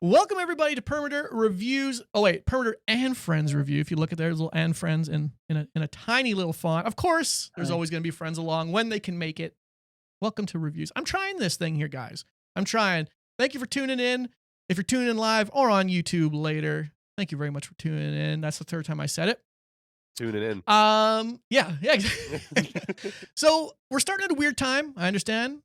Welcome everybody to Permadirt Reviews. Oh wait, Permadirt and Friends review. If you look at there's little and Friends in a tiny little font. Of course, there's always going to be friends along when they can make it. Welcome to reviews. I'm trying this thing here, guys. I'm trying. Thank you for tuning in. If you're tuning in live or on YouTube later, thank you very much for tuning in. That's the third time I said it. Tuning in. Yeah. So we're starting at a weird time. I understand.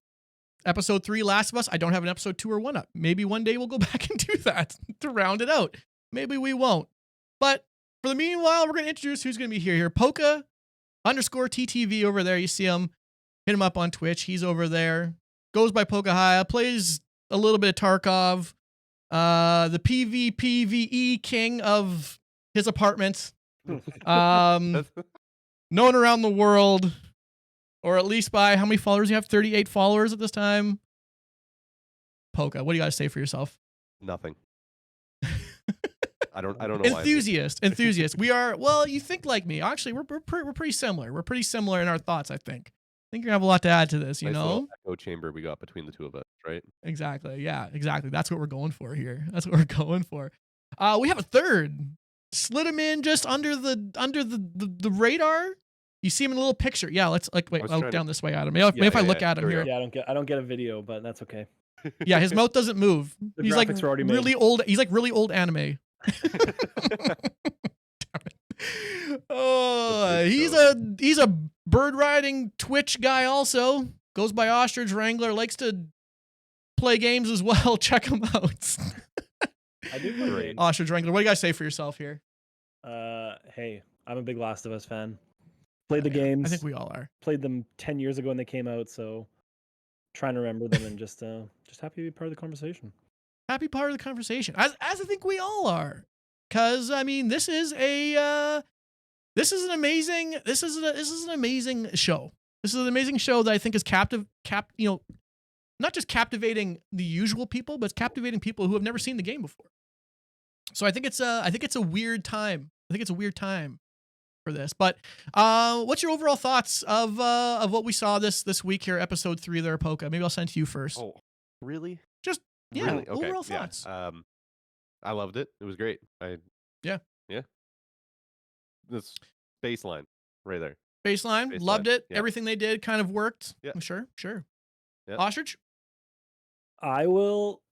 Episode 3, Last of Us. I don't have an episode 2 or 1 up. Maybe one day we'll go back and do that to round it out. Maybe we won't. But for the meanwhile, we're going to introduce who's going to be here. Poka_TTV over there. You see him. Hit him up on Twitch. He's over there. Goes by Pokahia. Plays a little bit of Tarkov. The PvPvE king of his apartment. Known around the world. Or at least by how many followers you have? 38 followers at this time. Poka, what do you got to say for yourself? Nothing. I don't know. Enthusiast. We are. Well, you think like me. Actually, we're pretty similar. We're pretty similar in our thoughts. I think you're gonna have a lot to add to this. You know, echo chamber we got between the two of us, right? Exactly. Yeah. Exactly. That's what we're going for here. We have a third. Slid him in just under the radar. You see him in a little picture. Yeah, let's wait. I'll look down this way at him. Maybe if I look at him here. Yeah, I don't get a video, but that's okay. Yeah, his mouth doesn't move. He's like really old. He's like really old anime. Oh, he's a bird riding Twitch guy also. Goes by Ostrichwrangler. Likes to play games as well. Check him out. I do play games. Ostrichwrangler, what do you guys say for yourself here? Hey, I'm a big Last of Us fan. Played the games. I think we all are. Played them 10 years ago when they came out, so trying to remember them and just happy to be part of the conversation. Happy part of the conversation, as I think we all are, because I mean this is an amazing show. This is an amazing show that I think is not just captivating the usual people, but it's captivating people who have never seen the game before. So I think it's a weird time. For this, but what's your overall thoughts of what we saw this week here, episode 3 there, Poka? Maybe I'll send to you first. Oh, really? Just really? Okay. Overall thoughts. I loved it. It was great. Yeah. This baseline right there. Baseline. Loved it. Yeah. Everything they did kind of worked. Yeah. Sure. Yeah. Ostrich. I will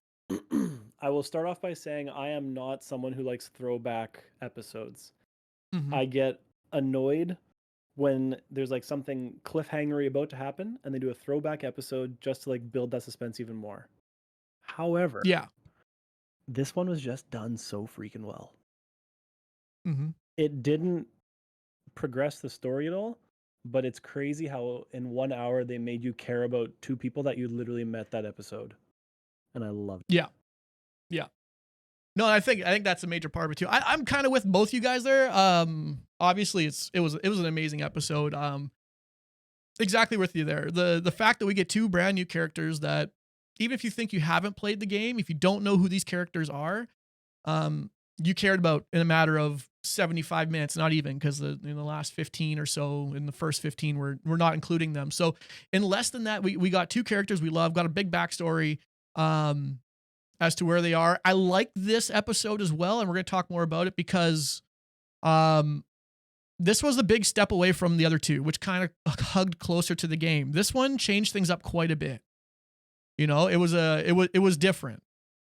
start off by saying I am not someone who likes throwback episodes. Mm-hmm. I get annoyed when there's like something cliffhangery about to happen and they do a throwback episode just to like build that suspense even more. However, this one was just done so freaking well. Mm-hmm. It didn't progress the story at all, but it's crazy how in 1 hour they made you care about two people that you literally met that episode, and I loved it. Yeah. No, I think that's a major part of it too. I'm kind of with both you guys there. Obviously it was an amazing episode. Exactly with you there. The fact that we get 2 brand new characters that even if you think you haven't played the game, if you don't know who these characters are, you cared about in a matter of 75 minutes, not even, because in the last 15 or so, in the first 15, we're not including them. So in less than that, we got 2 characters we love, got a big backstory. As to where they are. I like this episode as well, and we're going to talk more about it because this was a big step away from the other 2, which kind of hugged closer to the game. This one changed things up quite a bit. You know, it was different.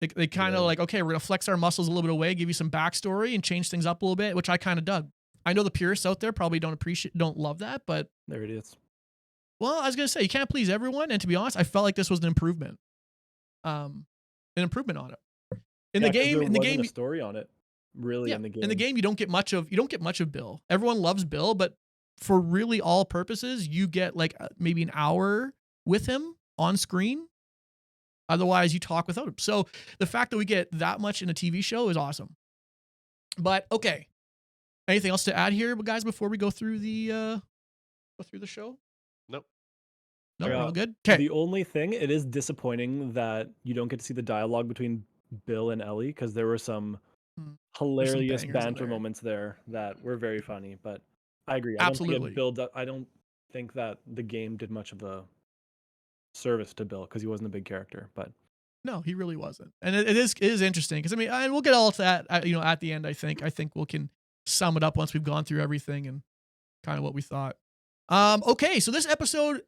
They kind of like, okay, we're going to flex our muscles a little bit away, give you some backstory and change things up a little bit, which I kind of dug. I know the purists out there probably don't love that, but there it is. Well, I was going to say, you can't please everyone, and to be honest, I felt like this was an improvement. An improvement on it. In the game, a story on it. Really, in the game. In the game, you don't get much of Bill. Everyone loves Bill, but for really all purposes, you get like maybe an hour with him on screen. Otherwise, you talk without him. So the fact that we get that much in a TV show is awesome. But okay, anything else to add here, guys, before we go through the show? Nope. No, we're all good. Okay. The only thing, it is disappointing that you don't get to see the dialogue between Bill and Ellie, because there were some hilarious banter moments there that were very funny. But I agree. Absolutely. I don't think that the game did much of the service to Bill because he wasn't a big character. But No, he really wasn't. And it is interesting because I mean, and we'll get all to that at the end. I think we can sum it up once we've gone through everything and kind of what we thought. Okay, so this episode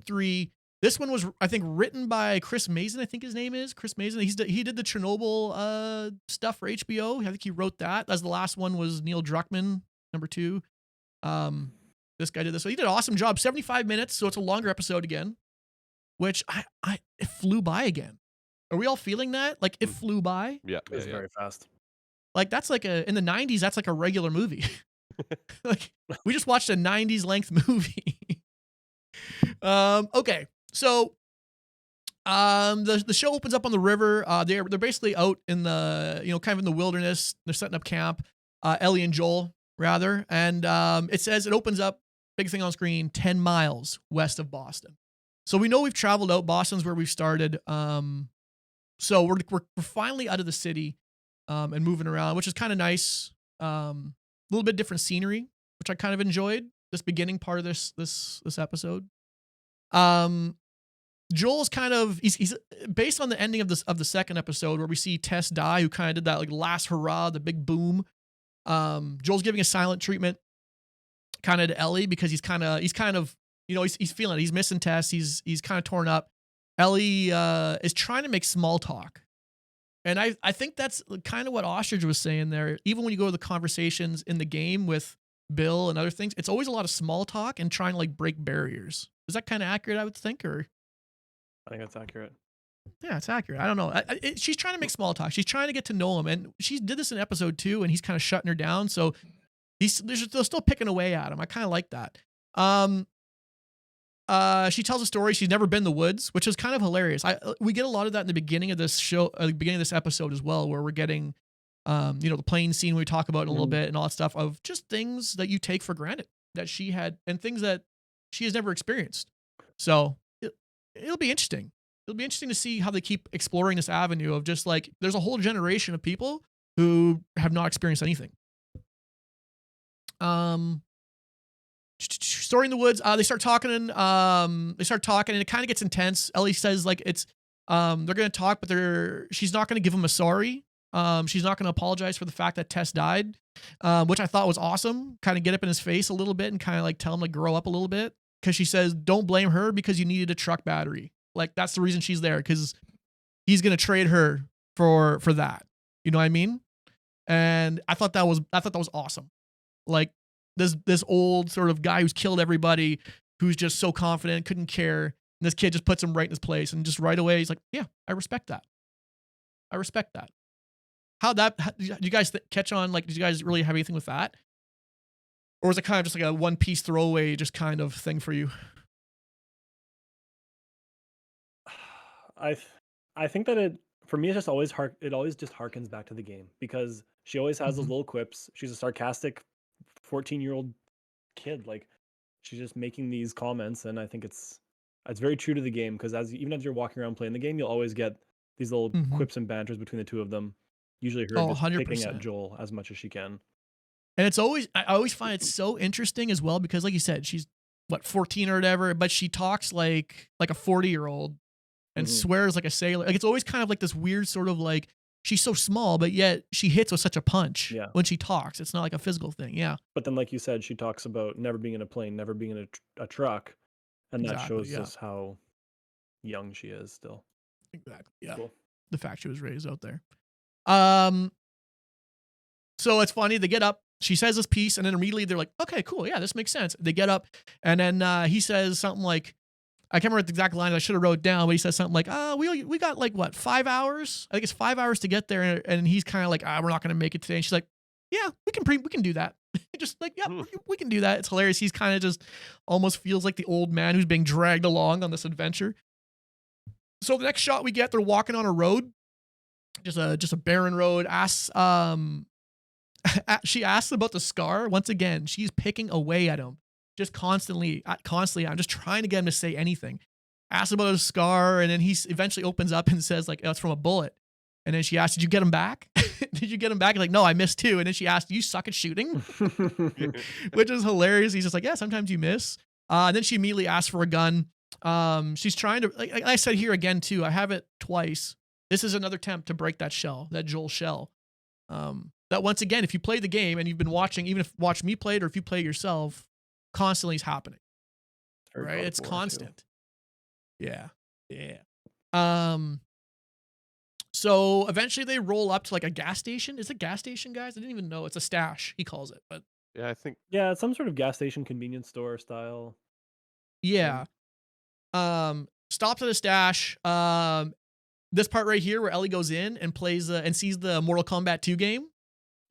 3. This one was, I think, written by Chris Mazin. I think his name is Chris Mazin. He did the Chernobyl stuff for HBO. I think he wrote that. As the last one was Neil Druckmann, number 2. This guy did this. So he did an awesome job. 75 minutes, so it's a longer episode again, which it flew by again. Are we all feeling that? Like it flew by? Yeah, It was very fast. Like that's like in the 90s, that's like a regular movie. Like we just watched a 90s length movie. Okay. So the show opens up on the river. They're basically out in the, kind of in the wilderness. They're setting up camp. Ellie and Joel rather. And it says it opens up, big thing on screen, 10 miles west of Boston. So we know we've traveled out. Boston's where we've started. So we're finally out of the city and moving around, which is kind of nice. A little bit different scenery, which I kind of enjoyed. This beginning part of this episode. Joel's kind of he's based on the ending of the second episode where we see Tess die, who kind of did that like last hurrah, the big boom. Joel's giving a silent treatment kind of to Ellie because he's kind of he's feeling it. He's missing Tess. He's kind of torn up. Ellie is trying to make small talk. And I think that's kind of what Ostrich was saying there. Even when you go to the conversations in the game with Bill and other things, it's always a lot of small talk and trying to like break barriers. Is that kind of accurate, I would think, or? I think that's accurate. Yeah, it's accurate. I don't know. She's trying to make small talk. She's trying to get to know him. And she did this in episode 2 and he's kind of shutting her down. So they're still picking away at him. I kind of like that. She tells a story. She's never been in the woods, which is kind of hilarious. We get a lot of that in the beginning of this show, the beginning of this episode as well, where we're getting, the plane scene we talk about in a little bit and all that stuff of just things that you take for granted that she had and things that she has never experienced. So it'll be interesting. It'll be interesting to see how they keep exploring this avenue of just like, there's a whole generation of people who have not experienced anything. Story in the woods. They start talking and it kind of gets intense. Ellie says like it's they're gonna talk, but she's not gonna give him a sorry. She's not gonna apologize for the fact that Tess died, which I thought was awesome. Kind of get up in his face a little bit and kind of like tell him to grow up a little bit. Because she says, don't blame her because you needed a truck battery. Like that's the reason she's there, because he's gonna trade her for that. You know what I mean? And I thought that was awesome. Like this old sort of guy who's killed everybody, who's just so confident, couldn't care. And this kid just puts him right in his place, and just right away he's like, yeah, I respect that. I respect that. How did you guys catch on? Like, did you guys really have anything with that? Or was it kind of just like a one-piece throwaway just kind of thing for you? I think that for me, it's just always it always just harkens back to the game because she always has those little quips. She's a sarcastic 14-year-old kid. Like she's just making these comments, and I think it's very true to the game because even as you're walking around playing the game, you'll always get these little quips and banters between the two of them. Usually her just 100%. picking at Joel as much as she can. And I always find it so interesting as well because, like you said, she's 14 or whatever, but she talks like a 40-year-old and swears like a sailor. Like it's always kind of like this weird sort of like she's so small, but yet she hits with such a punch when she talks. It's not like a physical thing. Yeah. But then, like you said, she talks about never being in a plane, never being in a truck, and that shows us how young she is still. Exactly. Yeah. Cool. The fact she was raised out there. So it's funny. They get up. She says this piece, and then immediately they're like, okay, cool. Yeah, this makes sense. They get up, and then he says something like, I can't remember the exact line I should have wrote down, but he says something like, we got like, 5 hours? I think it's 5 hours to get there. And he's kind of like, we're not going to make it today. And she's like, yeah, we can do that. Just like, yeah, we can do that. It's hilarious. He's kind of just almost feels like the old man who's being dragged along on this adventure. So the next shot we get, they're walking on a road, just a barren road. She asks about the scar. Once again, she's picking away at him, just constantly. I'm just trying to get him to say anything. Asks about his scar, and then he eventually opens up and says like, "Oh, it's from a bullet." And then she asks, "Did you get him back? Did you get him back?" He's like, "No, I missed too." And then she asked, "Do you suck at shooting?" Which is hilarious. He's just like, "Yeah, sometimes you miss." And then she immediately asks for a gun. She's trying to, like I said here again too. I have it twice. This is another attempt to break that shell, that Joel shell. That once again, if you play the game and you've been watching, even if watch me play it or if you play it yourself, constantly is happening. Right? It's constant. Too. Yeah. So eventually they roll up to like a gas station. Is it a gas station, guys? I didn't even know. It's a stash, he calls it. But yeah, I think. Yeah, it's some sort of gas station convenience store style. Yeah. Stops at a stash. This part right here where Ellie goes in and plays and sees the Mortal Kombat 2 game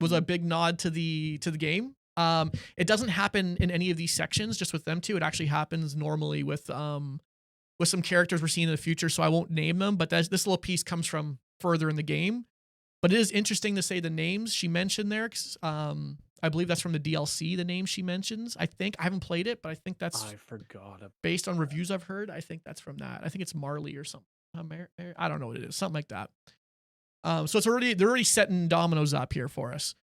was a big nod to the game. It doesn't happen in any of these sections, just with them two. It actually happens normally with some characters we're seeing in the future, so I won't name them, but this little piece comes from further in the game. But it is interesting to say the names she mentioned there, 'cause, I believe that's from the DLC, the name she mentions. I think I haven't played it, but I think that's I forgot. Based on reviews I've heard, I think that's from that. I think it's Marley or something. I don't know what it is, something like that. So they're already setting dominoes up here for us.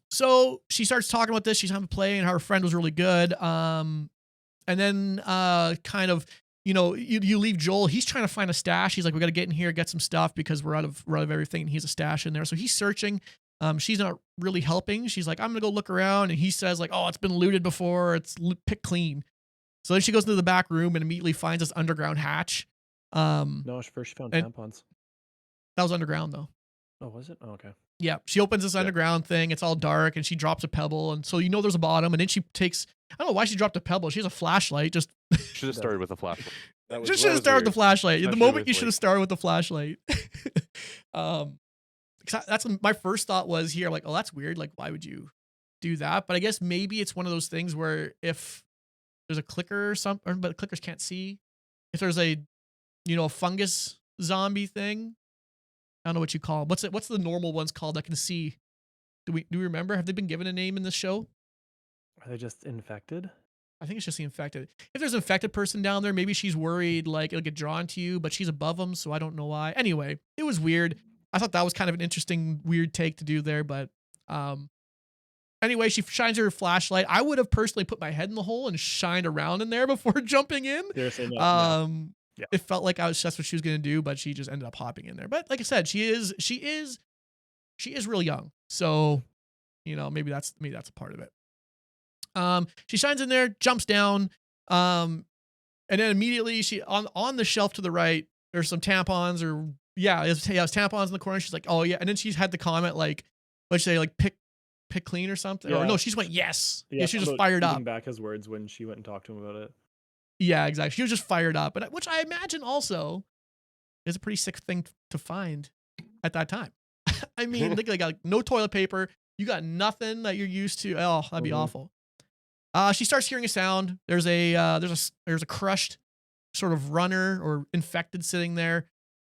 So she starts talking about this. She's having to play, and her friend was really good. And then kind of, you leave Joel. He's trying to find a stash. He's like, we got to get in here, get some stuff because we're out of everything. And he has a stash in there. So he's searching. She's not really helping. She's like, I'm gonna go look around. And he says like, oh, it's been looted before. It's picked clean. So then she goes into the back room and immediately finds this underground hatch. No, first she found tampons. That was underground though. Oh, was it? Oh, okay. Yeah, she opens this underground thing. It's all dark, and she drops a pebble, and so there's a bottom. And then she takes. I don't know why she dropped a pebble. She has a flashlight. Just should have started with a flashlight. Just should have started with the flashlight. The moment you should have started with the flashlight. That's my first thought was here. Like, oh, that's weird. Like, why would you do that? But I guess maybe it's one of those things where if there's a clicker or something, but clickers can't see. If there's a fungus zombie thing. I don't know what you call them. What's the normal ones called that can see? Do we remember? Have they been given a name in this show? Are they just infected? I think it's just the infected. If there's an infected person down there, maybe she's worried like it'll get drawn to you, but she's above them, so I don't know why. Anyway, it was weird. I thought that was kind of an interesting, weird take to do there, but anyway, she shines her flashlight. I would have personally put my head in the hole and shined around in there before jumping in. Seriously, no. Yeah. It felt like that's what she was going to do, but she just ended up hopping in there. But like I said, she is real young. So, maybe that's a part of it. She shines in there, jumps down, and then immediately she on the shelf to the right, there's some tampons it's tampons in the corner. She's like, oh yeah. And then she's had the comment like, let's say like pick clean or something. Yeah. Or no, she just went, yes. Yeah, she just fired up. Back his words when she went and talked to him about it. Yeah, exactly. She was just fired up, which I imagine also is a pretty sick thing to find at that time. I mean, they got like no toilet paper. You got nothing that you're used to. Oh, that'd be awful. She starts hearing a sound. There's a crushed sort of runner or infected sitting there,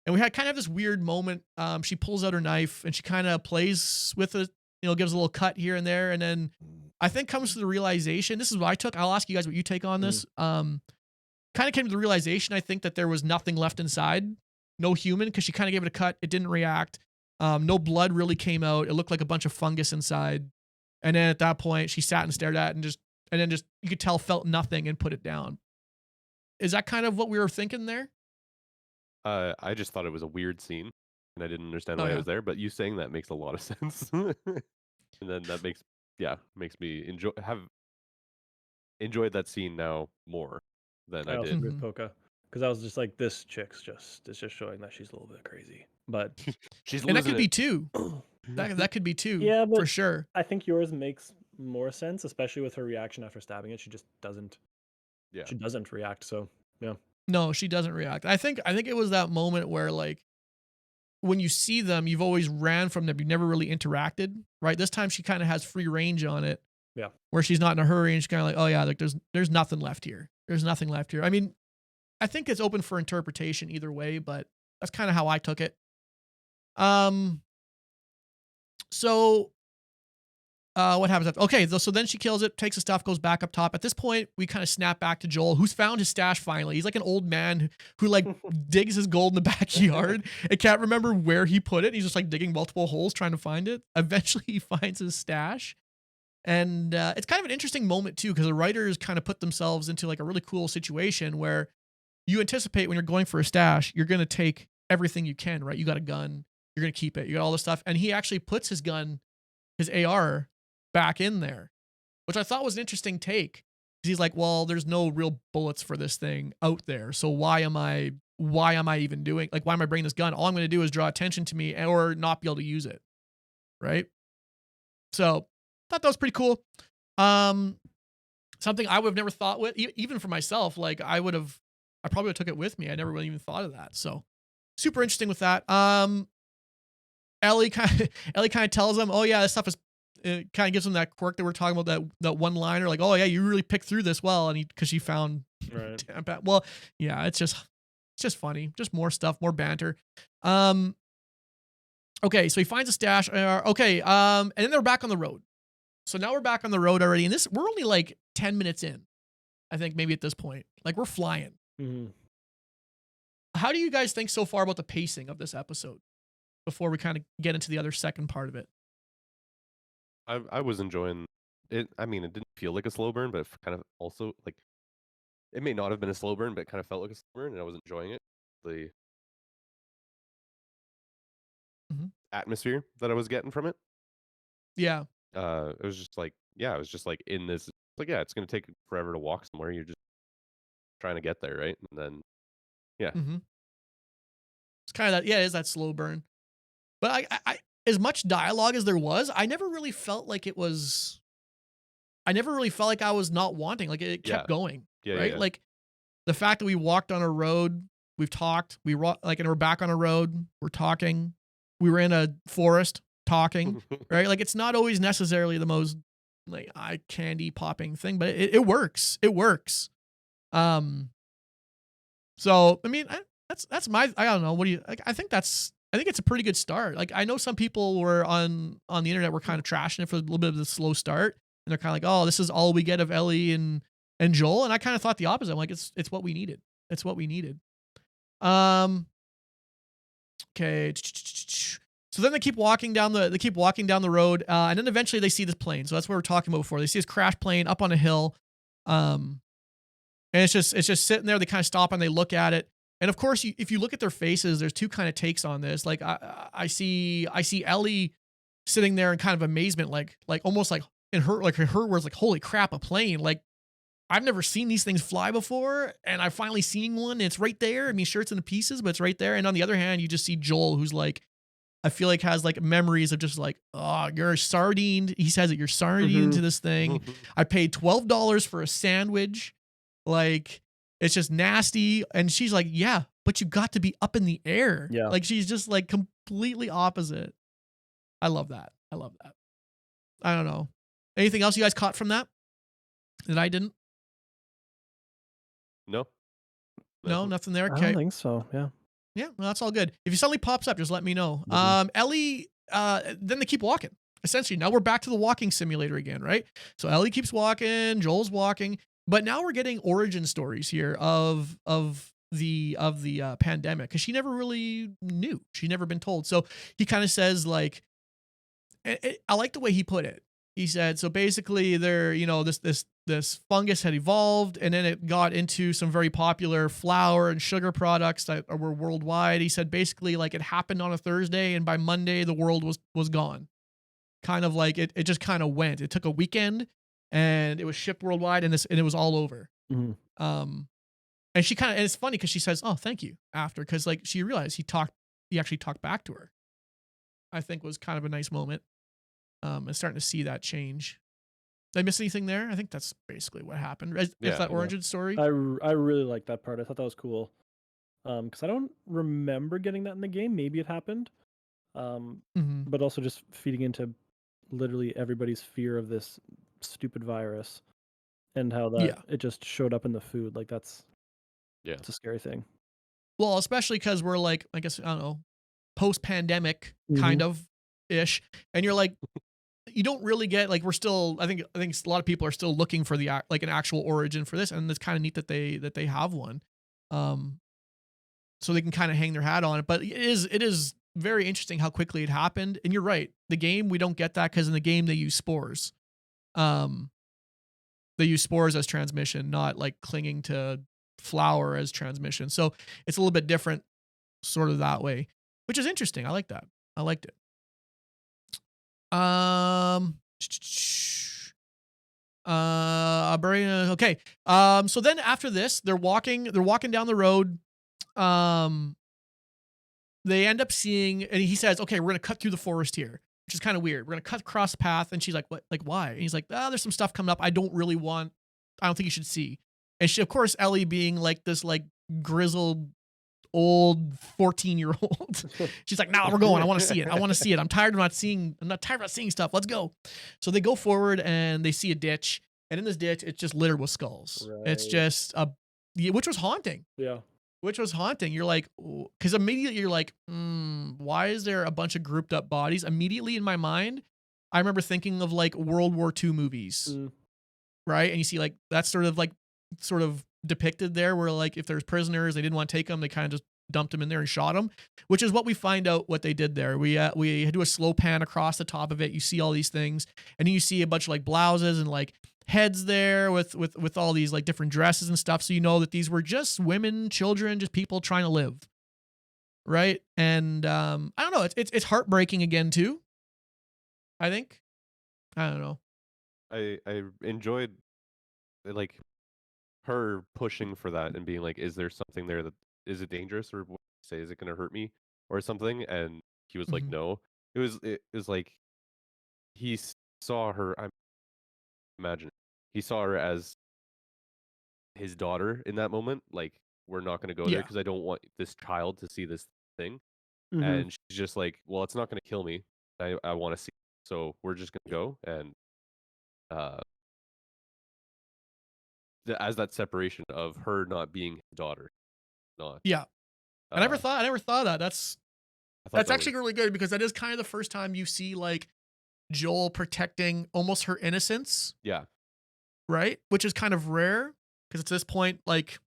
and we had kind of this weird moment. She pulls out her knife and she kind of plays with it. Gives a little cut here and there, and then I think comes to the realization. This is what I took. I'll ask you guys what you take on this. Kind of came to the realization, I think, that there was nothing left inside. No human, because she kind of gave it a cut. It didn't react. No blood really came out. It looked like a bunch of fungus inside. And then at that point, she sat and stared at it and then you could tell, felt nothing and put it down. Is that kind of what we were thinking there? I just thought it was a weird scene, and I didn't understand why it was there. But you saying that makes a lot of sense. And then that makes me enjoyed that scene now more than I did with Poka, because I was just like, this chick's just showing that she's a little bit crazy, but and that could be too. that could be too. Yeah, but for sure. I think yours makes more sense, especially with her reaction after stabbing it. She just doesn't. Yeah, she doesn't react. So yeah. No, she doesn't react. I think it was that moment where like, when you see them, you've always ran from them. You've never really interacted, right? This time she kind of has free range on it. Yeah. Where she's not in a hurry and she's kind of like, oh yeah, like there's nothing left here. There's nothing left here. I mean, I think it's open for interpretation either way, but that's kind of how I took it. So what happens after? Okay, so then she kills it, takes the stuff, goes back up top. At this point, we kind of snap back to Joel, who's found his stash finally. He's like an old man who like digs his gold in the backyard and can't remember where he put it. He's just like digging multiple holes trying to find it. Eventually, he finds his stash. And it's kind of an interesting moment too, because the writers kind of put themselves into like a really cool situation where you anticipate when you're going for a stash, you're going to take everything you can, right? You got a gun, you're going to keep it, you got all this stuff. And he actually puts his gun, his AR, back in there, which I thought was an interesting take. He's like, well, there's no real bullets for this thing out there. So why am I even doing, like, why am I bringing this gun? All I'm going to do is draw attention to me or not be able to use it. Right. So thought that was pretty cool. Something I would have never thought with, even for myself, like I probably would have took it with me. I never really even thought of that. So super interesting with that. Ellie kind of tells him, oh yeah, this stuff is, it kind of gives him that quirk that we're talking about, that one liner, like, oh yeah, you really picked through this well. And because she found, right. Well, yeah, it's just funny. Just more stuff, more banter. Okay. So he finds a stash. Okay. And then they're back on the road. So now we're back on the road already. And we're only like 10 minutes in, I think, maybe at this point. Like, we're flying. Mm-hmm. How do you guys think so far about the pacing of this episode before we kind of get into the other second part of it? I was enjoying it. I mean, it didn't feel like a slow burn, but it kind of also, like, it may not have been a slow burn, but it kind of felt like a slow burn, and I was enjoying it. The atmosphere that I was getting from it. Yeah. It was just like, yeah, it was just like in this, like, yeah, it's going to take forever to walk somewhere. You're just trying to get there, right? And then, yeah. Mm-hmm. It's kind of that, yeah, it is that slow burn. But I as much dialogue as there was, I never really felt like I was not wanting. Like, it kept going, right? Yeah. Like, the fact that we walked on a road, we've talked, and we're back on a road, we're talking, we were in a forest talking, right? Like, it's not always necessarily the most like eye candy popping thing, but it works. It works. So I mean, that's my, I don't know. What do you like? I think it's a pretty good start. Like, I know some people were on the internet were kind of trashing it for a little bit of the slow start, and they're kind of like, oh, this is all we get of Ellie and Joel. And I kind of thought the opposite. I'm like, it's what we needed. It's what we needed. Okay. So then they keep walking down the road, and then eventually they see this plane. So that's what we're talking about before. They see this crash plane up on a hill, and it's just sitting there. They kind of stop and they look at it. And of course, if you look at their faces, there's two kind of takes on this. Like, I see Ellie sitting there in kind of amazement, like almost like in her words, like, holy crap, a plane! Like, I've never seen these things fly before, and I've finally seen one. And it's right there. I mean, sure, it's in the pieces, but it's right there. And on the other hand, you just see Joel, who's like, I feel like has like memories of just like, oh, you're sardined. He says it, you're sardined into this thing. I paid $12 for a sandwich. Like, it's just nasty. And she's like, yeah, but you got to be up in the air. Yeah. Like, she's just like completely opposite. I love that. I don't know. Anything else you guys caught from that I didn't? No, nothing there. Okay. I don't think so. Yeah. Yeah, well, that's all good. If he suddenly pops up, just let me know. Ellie, then they keep walking. Essentially, now we're back to the walking simulator again, right? So Ellie keeps walking, Joel's walking, but now we're getting origin stories here of the pandemic, because she never really knew. She'd never been told. So he kind of says, like, I like the way he put it. He said, so basically this fungus had evolved, and then it got into some very popular flour and sugar products that were worldwide. He said, basically, like, it happened on a Thursday, and by Monday the world was gone. Kind of like it just kind of went. It took a weekend, and it was shipped worldwide, and it was all over. Mm-hmm. And she and it's funny because she says, oh, thank you, after, because like she realized he actually talked back to her. I think was kind of a nice moment. And starting to see that change. Did I miss anything there? I think that's basically what happened. If that origin story. I really like that part. I thought that was cool. Because I don't remember getting that in the game. Maybe it happened. But also just feeding into literally everybody's fear of this stupid virus, and how that it just showed up in the food. Like, it's a scary thing. Well, especially because we're like, I guess, I don't know, post-pandemic kind of ish, and you're like, you don't really get, like, we're still, I think a lot of people are still looking for an actual origin for this, and it's kind of neat that they have one, so they can kind of hang their hat on it. But it is very interesting how quickly it happened. And you're right, the game, we don't get that, because in the game they use spores. They use spores as transmission, not like clinging to flower as transmission. So it's a little bit different sort of that way, which is interesting. I like that. I liked it. Okay. So then after this, they're walking down the road. They end up seeing, and he says, okay, we're going to cut through the forest here, which is kind of weird. We're going to cut across the path. And she's like, what? Like, why? And he's like, there's some stuff coming up. I don't think you should see. And she, of course, Ellie being like this, like grizzled old 14-year-old. She's like, no, we're going. I want to see it. I'm tired of not seeing stuff. Let's go. So they go forward and they see a ditch. And in this ditch, it's just littered with skulls. Right. It's just which was haunting. Yeah. Which was haunting. You're like, because immediately you're like, why is there a bunch of grouped up bodies? Immediately in my mind, I remember thinking of like World War II movies, right? And you see like that's sort of depicted there, where like if there's prisoners, they didn't want to take them, they kind of just dumped them in there and shot them, which is what we find out what they did there. We do a slow pan across the top of it. You see all these things, and then you see a bunch of like blouses and like heads there with all these like different dresses and stuff. So you know that these were just women, children, just people trying to live. Right. And I don't know. It's heartbreaking again too. I think. I don't know. I enjoyed like her pushing for that and being like, is there something there that is it dangerous, or what say, is it going to hurt me or something? And he was like, no. It was like he saw her. I'm imagining he saw her as his daughter in that moment. Like, we're not going to go there because I don't want this child to see this thing. And she's just like, well, it's not going to kill me. I want to see it. So we're just going to go. And as that separation of her not being his daughter, not. Yeah. I never thought of that. That's actually really good, because that is kind of the first time you see like Joel protecting almost her innocence. Yeah. Right? Which is kind of rare, because at this point, like,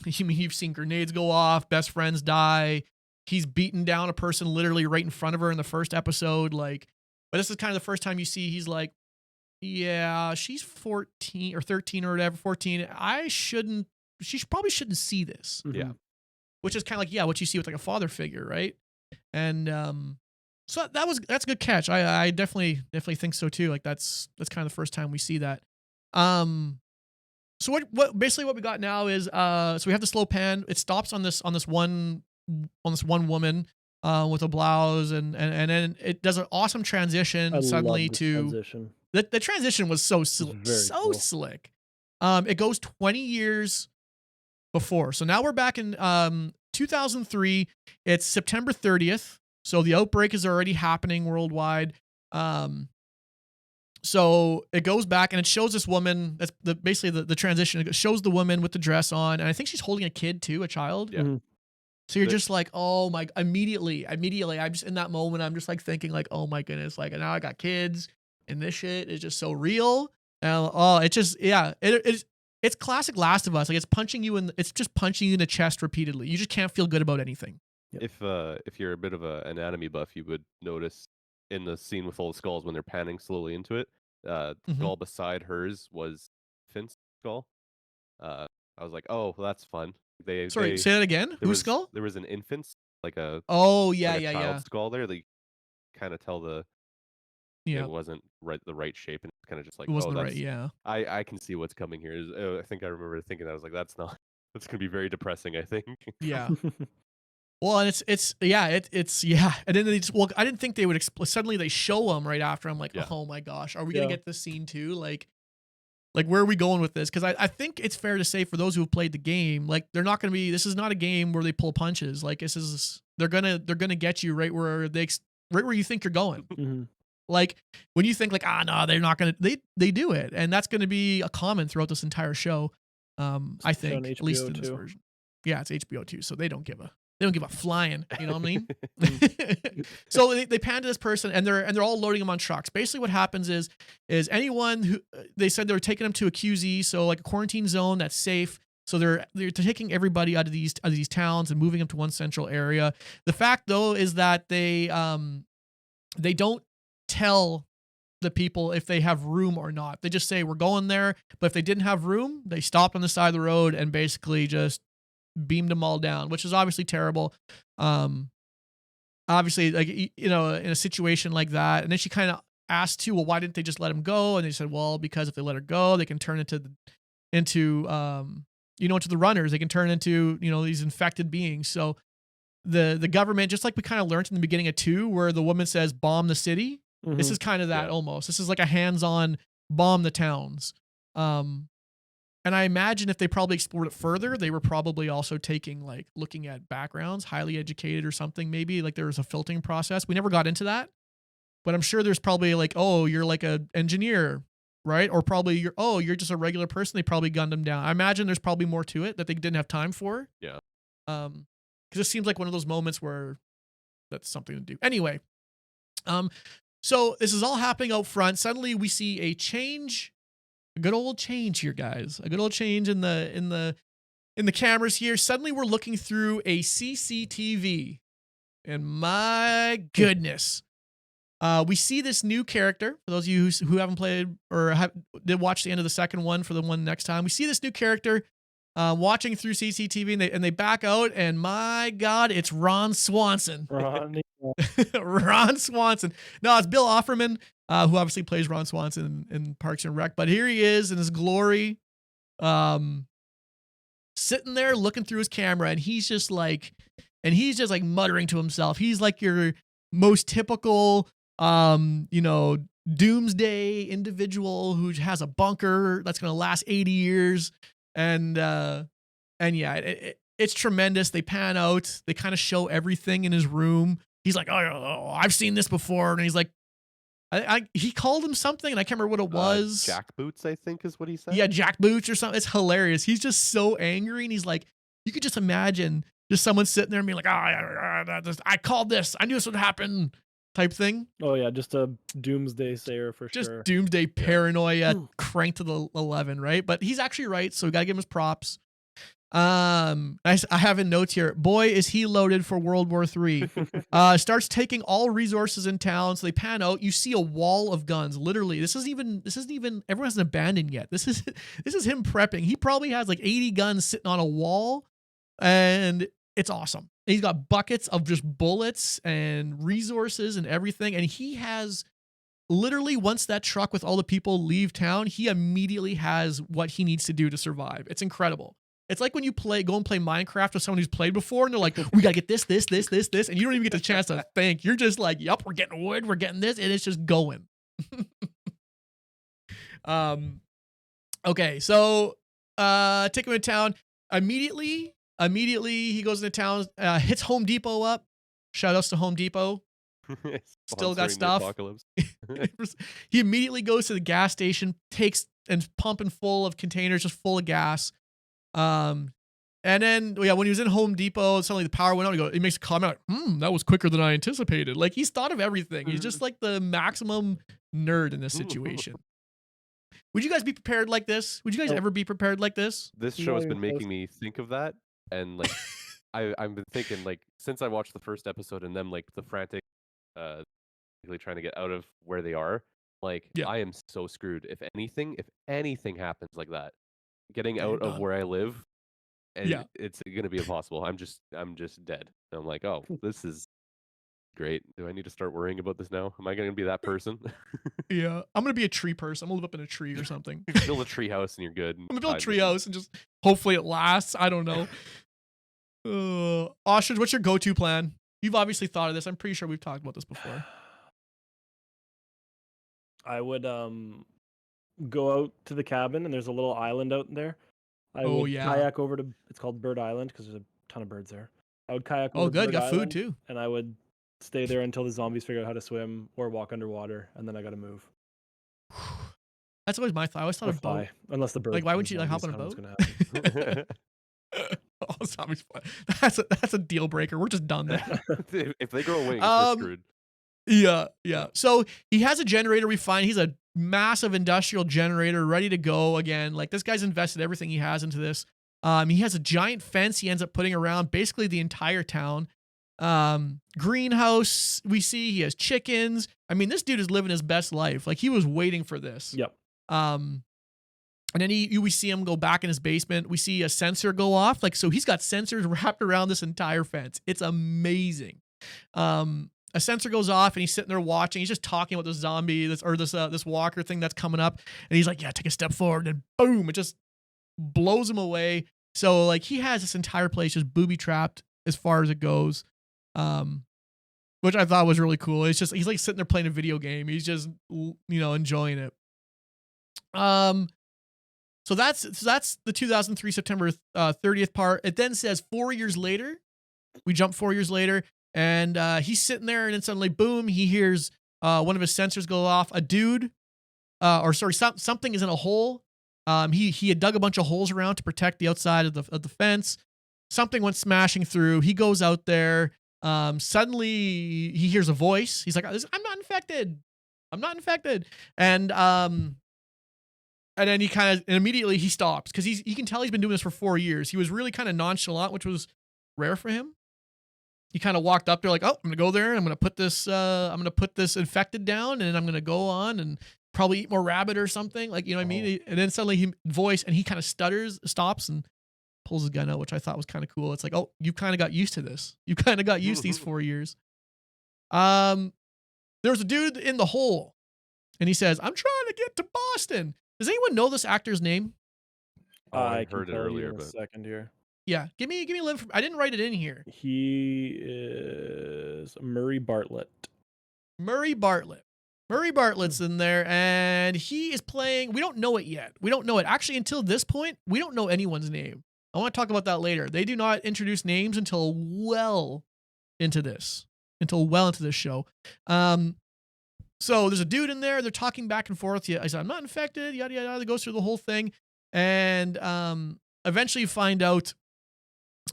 you've seen grenades go off, best friends die. He's beaten down a person literally right in front of her in the first episode. Like, but this is kind of the first time you see he's like, yeah, she's 14 or 13 or whatever, 14. She probably shouldn't see this. Yeah. Which is kind of like, yeah, what you see with like a father figure, right? And so that's a good catch. I definitely think so too. Like that's kind of the first time we see that. So what basically what we got now is so we have the slow pan. It stops on this one woman with a blouse, and then it does an awesome transition suddenly to transition. The transition was so cool. Slick. It goes 20 years before. So now we're back in 2003. It's September 30th. So the outbreak is already happening worldwide. So it goes back and it shows this woman. That's basically the transition. It shows the woman with the dress on, and I think she's holding a kid too, a child. Yeah. So you're just like, oh my! Immediately, I'm just in that moment. I'm just like thinking, like, oh my goodness, like now I got kids, and this shit is just so real. And it's classic Last of Us. Like it's just punching you in the chest repeatedly. You just can't feel good about anything. Yep. If you're a bit of an anatomy buff, you would notice in the scene with all the skulls when they're panning slowly into it, the skull beside hers was Finn's skull. I was like, oh, well, that's fun. Sorry, say that again. Whose skull? There was an infant's, like a child skull there. They kind of tell it wasn't the right shape, and it's kind of just like, it wasn't right. Yeah, I can see what's coming here. I think I remember thinking that. I was like, that's gonna be very depressing, I think. Yeah. Well, and it's and then they just, well, I didn't think they would suddenly they show them right after. I'm like, oh my gosh, are we gonna get this scene too? Like where are we going with this? Because I think it's fair to say, for those who have played the game, like they're not gonna be. This is not a game where they pull punches. Like they're gonna get you right where you think you're going. Like when you think like, no, they're not gonna. They do it, and that's gonna be a common throughout this entire show. I think, at least in this version. Yeah, it's HBO too, so they don't give a flying, you know what I mean? So they pan to this person, and they're all loading them on trucks. Basically what happens is anyone who, they said they were taking them to a QZ, so like a quarantine zone that's safe. So they're taking everybody out of these towns and moving them to one central area. The fact though is that they don't tell the people if they have room or not. They just say we're going there, but if they didn't have room, they stopped on the side of the road and basically just beamed them all down, which is obviously terrible. Obviously, like, in a situation like that, and then she kind of asked too, well, why didn't they just let him go? And they said, well, because if they let her go, they can turn into the runners. They can turn into these infected beings. So the government, just like we kind of learned in the beginning of 2, where the woman says bomb the city. Mm-hmm. This is kind of that almost. This is like a hands-on bomb the towns. And I imagine if they probably explored it further, they were probably also looking at backgrounds, highly educated or something. Maybe like there was a filtering process. We never got into that, but I'm sure there's probably like, oh, you're like an engineer, right? Or probably you're just a regular person. They probably gunned them down. I imagine there's probably more to it that they didn't have time for. Yeah. Because it seems like one of those moments where that's something to do. Anyway, so this is all happening out front. Suddenly we see a change. A good old change here, guys. A good old change in the cameras here. Suddenly we're looking through a CCTV. And my goodness. We see this new character. For those of you who haven't played or did watch the end of the second one for the one next time, we see this new character watching through CCTV, and they back out, and my God, it's Ron Swanson. Ron Swanson. No, it's Bill Offerman, who obviously plays Ron Swanson in Parks and Rec. But here he is in his glory, sitting there looking through his camera, and he's just like muttering to himself. He's like your most typical, doomsday individual who has a bunker that's going to last 80 years. And yeah, it's tremendous. They pan out. They kind of show everything in his room. He's like, oh, I've seen this before. And he's like, he called him something, and I can't remember what it was. Jackboots, I think is what he said. Yeah, jackboots or something. It's hilarious. He's just so angry, and he's like, you could just imagine just someone sitting there and being like, I called this. I knew this would happen type thing. Oh, yeah, just a doomsday sayer for just sure. Just doomsday paranoia cranked to the 11, right? But he's actually right, so we got to give him his props. I have in notes here, boy, is he loaded for World War III. Starts taking all resources in town, so they pan out. You see a wall of guns. Literally, this isn't even everyone hasn't abandoned yet. This is him prepping. He probably has like 80 guns sitting on a wall, and it's awesome. He's got buckets of just bullets and resources and everything. And he has literally, once that truck with all the people leave town, he immediately has what he needs to do to survive. It's incredible. It's like when you go and play Minecraft with someone who's played before, and they're like, we got to get this, and you don't even get the chance to think. You're just like, yep, we're getting wood, we're getting this, and it's just going. Okay, so take him to town. Immediately he goes into town, hits Home Depot up. Shout outs to Home Depot. Still got stuff. He immediately goes to the gas station, takes and pumping full of containers, just full of gas. And then when he was in Home Depot, suddenly the power went out. He makes a comment like, that was quicker than I anticipated. Like, he's thought of everything. He's just like the maximum nerd in this situation. Would you guys be prepared like this? Would you guys ever be prepared like this? This show has been making me think of that. And like, I've been thinking, like, since I watched the first episode and them like the frantic, trying to get out of where they are, like, I am so screwed. If anything happens like that, getting out of where I live, and it's gonna be impossible. I'm just dead. And I'm like, oh, this is great. Do I need to start worrying about this now? Am I gonna be that person? Yeah, I'm gonna be a tree person. I'm gonna live up in a tree or something. Build a tree house and you're good. I'm gonna build a tree house and just hopefully it lasts. I don't know. Ostrich, what's your go-to plan? You've obviously thought of this. I'm pretty sure we've talked about this before. I would go out to the cabin, and there's a little island out there. I would kayak over to, it's called Bird Island because there's a ton of birds there. I would kayak over to Bird got Island, food too. And I would stay there until the zombies figure out how to swim or walk underwater, and then I got to move. That's always my thought. I always thought of boat. Unless the birds. Like, why wouldn't you hop on a boat? Zombies fly. That's a deal breaker. We're just done there. If they grow wings, we're screwed. Yeah. So he has a generator. We find he's a massive industrial generator ready to go again. Like, this guy's invested everything he has into this. He has a giant fence he ends up putting around basically the entire town. Greenhouse, we see he has chickens. I mean, this dude is living his best life. Like, he was waiting for this. Yep. And then we see him go back in his basement. We see a sensor go off. Like, so he's got sensors wrapped around this entire fence. It's amazing. A sensor goes off and he's sitting there watching. He's just talking about this zombie, this walker thing that's coming up. And he's like, yeah, take a step forward. And boom, it just blows him away. So like, he has this entire place just booby trapped as far as it goes. Which I thought was really cool. It's just, he's like sitting there playing a video game. He's just, enjoying it. So that's the 2003 September 30th part. It then says 4 years later. We jump 4 years later, and he's sitting there, and then suddenly, boom, he hears one of his sensors go off. A dude, something is in a hole. He had dug a bunch of holes around to protect the outside of the fence. Something went smashing through. He goes out there. Suddenly, he hears a voice. He's like, "I'm not infected. I'm not infected." And then he immediately he stops because you can tell he's been doing this for 4 years. He was really kind of nonchalant, which was rare for him. He kind of walked up there like, "Oh, I'm gonna go there and I'm gonna put this infected down and I'm gonna go on and probably eat more rabbit or something." Like, what I mean? And then suddenly he kind of stutters, stops, and pulls his gun out, which I thought was kind of cool. It's like, oh, you kind of got used to this. You kind of got used to these 4 years. There was a dude in the hole, and he says, "I'm trying to get to Boston." Does anyone know this actor's name? I heard it earlier, in a but second here. Yeah, give me a little. I didn't write it in here. He is Murray Bartlett. Murray Bartlett's in there, and he is playing. We don't know it yet. We don't know it. Actually, until this point, we don't know anyone's name. I want to talk about that later. They do not introduce names until well into this show. So there's a dude in there. They're talking back and forth. I said, "I'm not infected." Yada yada yada. It goes through the whole thing, and eventually you find out.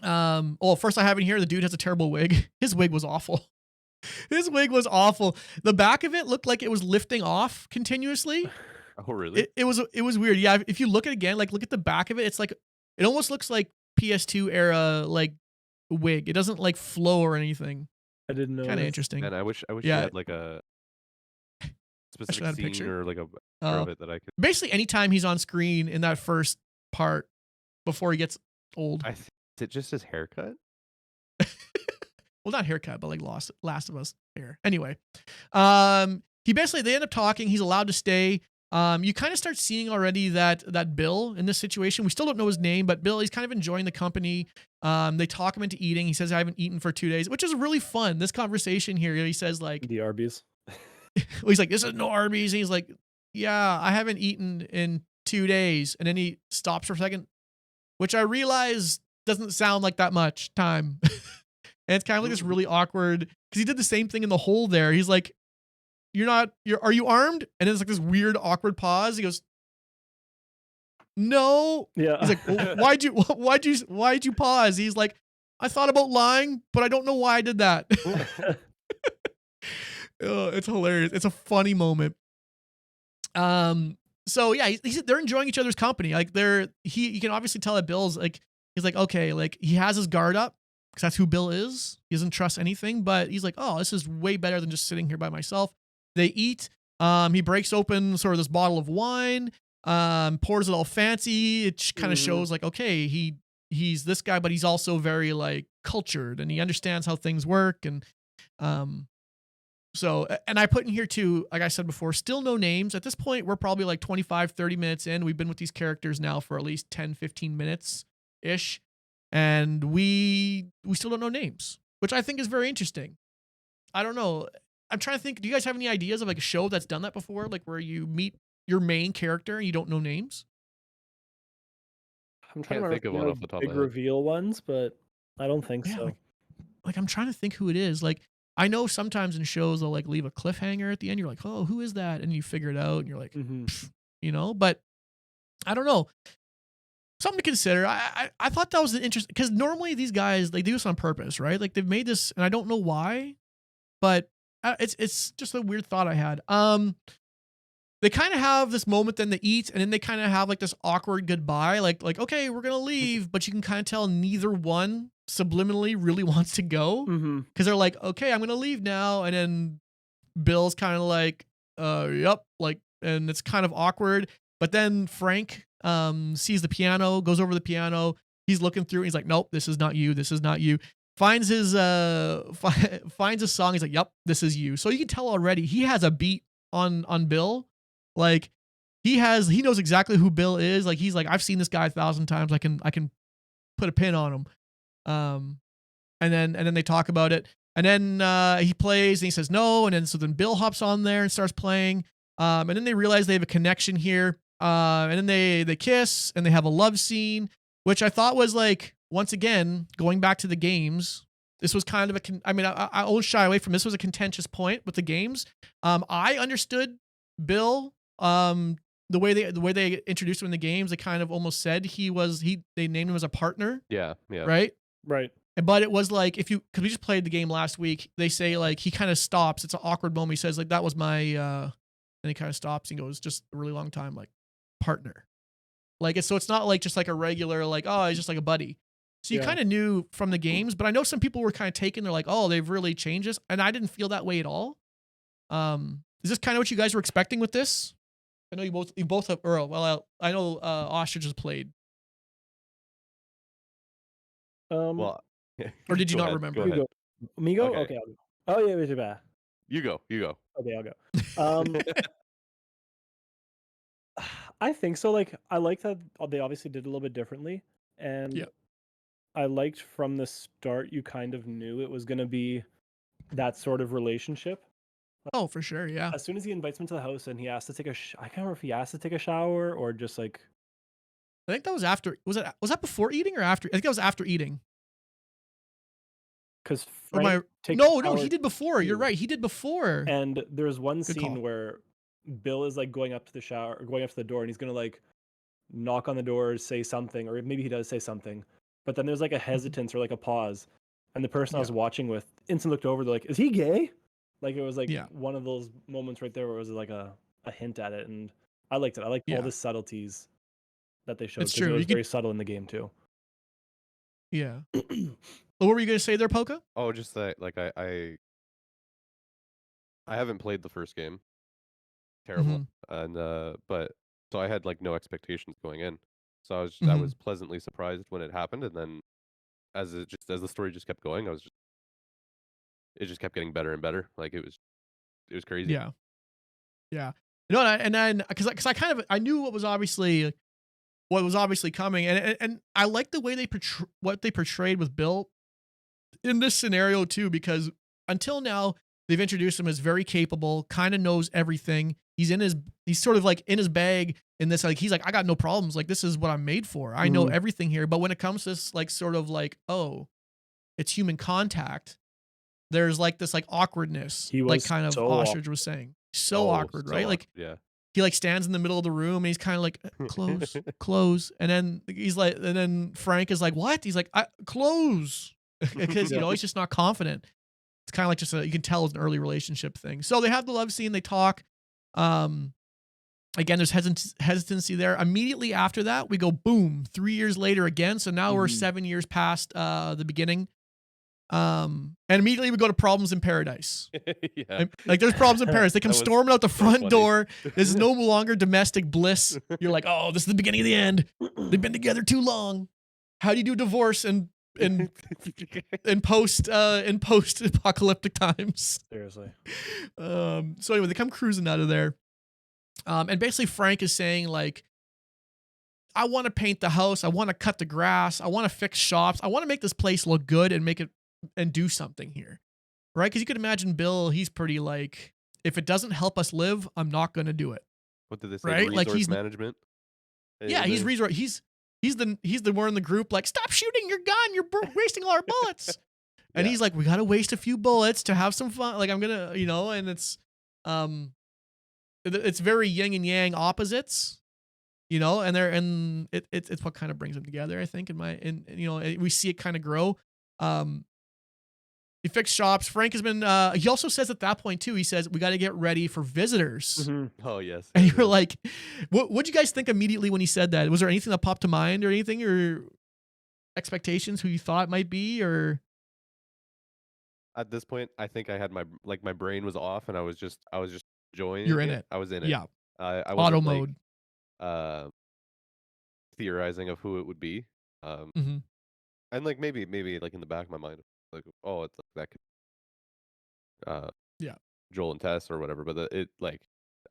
First I have in here, the dude has a terrible wig. His wig was awful. The back of it looked like it was lifting off continuously. Oh, really? It was weird. Yeah, if you look at it again, like look at the back of it, it's like it almost looks like PS2 era like wig. It doesn't like flow or anything. I didn't know. Kind of interesting. And I wish you had like a specific scene picture. or like a picture of it that I could. Basically, anytime he's on screen in that first part before he gets old. Is it just his haircut? Well, not haircut, but like Last of Us hair. Anyway, they end up talking. He's allowed to stay. You kind of start seeing already that Bill in this situation. We still don't know his name, but Bill, he's kind of enjoying the company. They talk him into eating. He says, "I haven't eaten for 2 days," which is really fun. This conversation here, he says like the Arby's. Well, he's like, "This is no Arby's." And he's like, "Yeah, I haven't eaten in 2 days." And then he stops for a second, which I realize doesn't sound like that much time. And it's kind of like this really awkward, because he did the same thing in the hole there. He's like, are you armed? And then it's like this weird, awkward pause. He goes, "No." Yeah. He's like, "Well, why'd you pause?" He's like, "I thought about lying, but I don't know why I did that." It's hilarious. It's a funny moment. So yeah, they're enjoying each other's company. Like you can obviously tell that Bill's like, he's like, okay, like he has his guard up because that's who Bill is. He doesn't trust anything, but he's like, "Oh, this is way better than just sitting here by myself." They eat. He breaks open sort of this bottle of wine, pours it all fancy. It kind of shows like, okay, he's this guy, but he's also very like cultured and he understands how things work. And, so, and I put in here too, like I said before, still no names. At this point, we're probably like 25, 30 minutes in. We've been with these characters now for at least 10, 15 minutes ish. And we still don't know names, which I think is very interesting. I don't know. I'm trying to think, do you guys have any ideas of like a show that's done that before? Like where you meet your main character and you don't know names? I'm trying Can't to think of one off the top of big my head. reveal ones, but I don't think so. Like I'm trying to think who it is. Like I know sometimes in shows they'll like leave a cliffhanger at the end. You're like, "Oh, who is that?" And you figure it out and you're like, but I don't know. Something to consider. I thought that was an interesting, because normally these guys, they do this on purpose, right? Like they've made this, and I don't know why, but it's just a weird thought I had. they kind of have this moment, then they eat, and then they kind of have like this awkward goodbye, like okay, we're gonna leave, but you can kind of tell neither one subliminally really wants to go, because they're like, okay, I'm gonna leave now, and then Bill's kind of like, yep, like, and it's kind of awkward. But then Frank sees the piano, goes over the piano, he's looking through, and he's like, nope, this is not you, this is not you. Finds his finds a song, he's like, yep, this is you. So you can tell already he has a beat on Bill. Like he knows exactly who Bill is. Like he's like, I've seen this guy 1,000 times. I can put a pin on him. And then they talk about it. And then he plays and he says no. And then Bill hops on there and starts playing. And then they realize they have a connection here. And then they kiss and they have a love scene, which I thought was like, once again, going back to the games, this was kind of I always shy away from this. Was a contentious point with the games. I understood Bill. The way they introduced him in the games, they kind of almost said they named him as a partner. Yeah. Right. But it was like, because we just played the game last week, they say like he kind of stops. It's an awkward moment. He says like, that was my, and he kind of stops and goes, just a really long time, like partner. Like it's not like just like a regular, like, oh, he's just like a buddy. So you kind of knew from the games, but I know some people were kind of taken. They're like, oh, they've really changed this. And I didn't feel that way at all. Is this kind of what you guys were expecting with this? I know you both have Earl. Well, I know Ostrich has played. Well, or did you not ahead, remember? Go ahead. Me go? Okay, I'll go. Oh yeah, wait, bad. You go. Okay, I'll go. I think so. Like, I like that they obviously did a little bit differently, and I liked from the start. You kind of knew it was gonna be that sort of relationship. Oh, for sure, yeah. As soon as he invites him to the house and he has to take I can't remember if he asked to take a shower or just like. I think that was after. Was that before eating or after? I think that was after eating. Because no, he did before. You're right, he did before. And there's one scene where Bill is like going up to the shower, or going up to the door, and he's gonna like knock on the door, say something, or maybe he does say something, but then there's like a hesitance or like a pause, and the person I was watching with instantly looked over. They're like, "Is he gay?" Like it was like one of those moments right there where it was like a hint at it, and I liked it. I liked all the subtleties that they showed. It's true. It was very subtle in the game too. Yeah. What were you gonna say there, Poka? Oh, just that like I haven't played the first game. Terrible. And but so I had like no expectations going in. So I was pleasantly surprised when it happened, and then as the story just kept going, it just kept getting better and better. Like it was crazy. Yeah. You know, and then because I knew what was obviously coming, and I like the way what they portrayed with Bill in this scenario too, because until now they've introduced him as very capable, kind of knows everything. He's sort of like in his bag in this, like he's like, I got no problems, like this is what I'm made for. I know everything here. But when it comes to this, like sort of like, oh, it's human contact, there's like this like awkwardness, like kind of Ostrich was saying, awkward, right? Like he like stands in the middle of the room and he's kind of like close, and then he's like, and then Frank is like, what? He's like, close, because you know he's just not confident. It's kind of like just you can tell it's an early relationship thing. So they have the love scene, they talk. Again, there's hesitancy there. Immediately after that, we go boom, 3 years later again. So now we're 7 years past the beginning. And immediately we go to problems in paradise. Like there's problems in paradise. They come storming out the front door. This is no longer domestic bliss. You're like, oh, this is the beginning of the end. They've been together too long. How do you do divorce in post apocalyptic times? Seriously. So anyway, they come cruising out of there. And basically Frank is saying like, I want to paint the house. I want to cut the grass. I want to fix shops. I want to make this place look good and make it and do something here. Right? Because you could imagine Bill, he's pretty like, if it doesn't help us live, I'm not going to do it. What did they say? Right? Resource like he's management. Yeah, he's resource. He's the one in the group like, stop shooting your gun. You're wasting all our bullets. And he's like, we got to waste a few bullets to have some fun. Like I'm going to, you know, and it's very yin and yang opposites. You know, and it's what kind of brings them together, I think, you know, we see it kind of grow. He fixed shops. Frank has been. He also says at that point too. He says we got to get ready for visitors. Oh yes. And yes, you're yes. like, what'd you guys think immediately when he said that? Was there anything that popped to mind or anything or expectations? Who you thought it might be or? At this point, I think I had my brain was off, and I was just enjoying You're in it. it. I was in it. Yeah. I Auto wasn't like mode. uh, theorizing of who it would be. Mm-hmm. And like maybe like in the back of my mind, like oh, it's like that could Yeah. Joel and Tess or whatever. But it like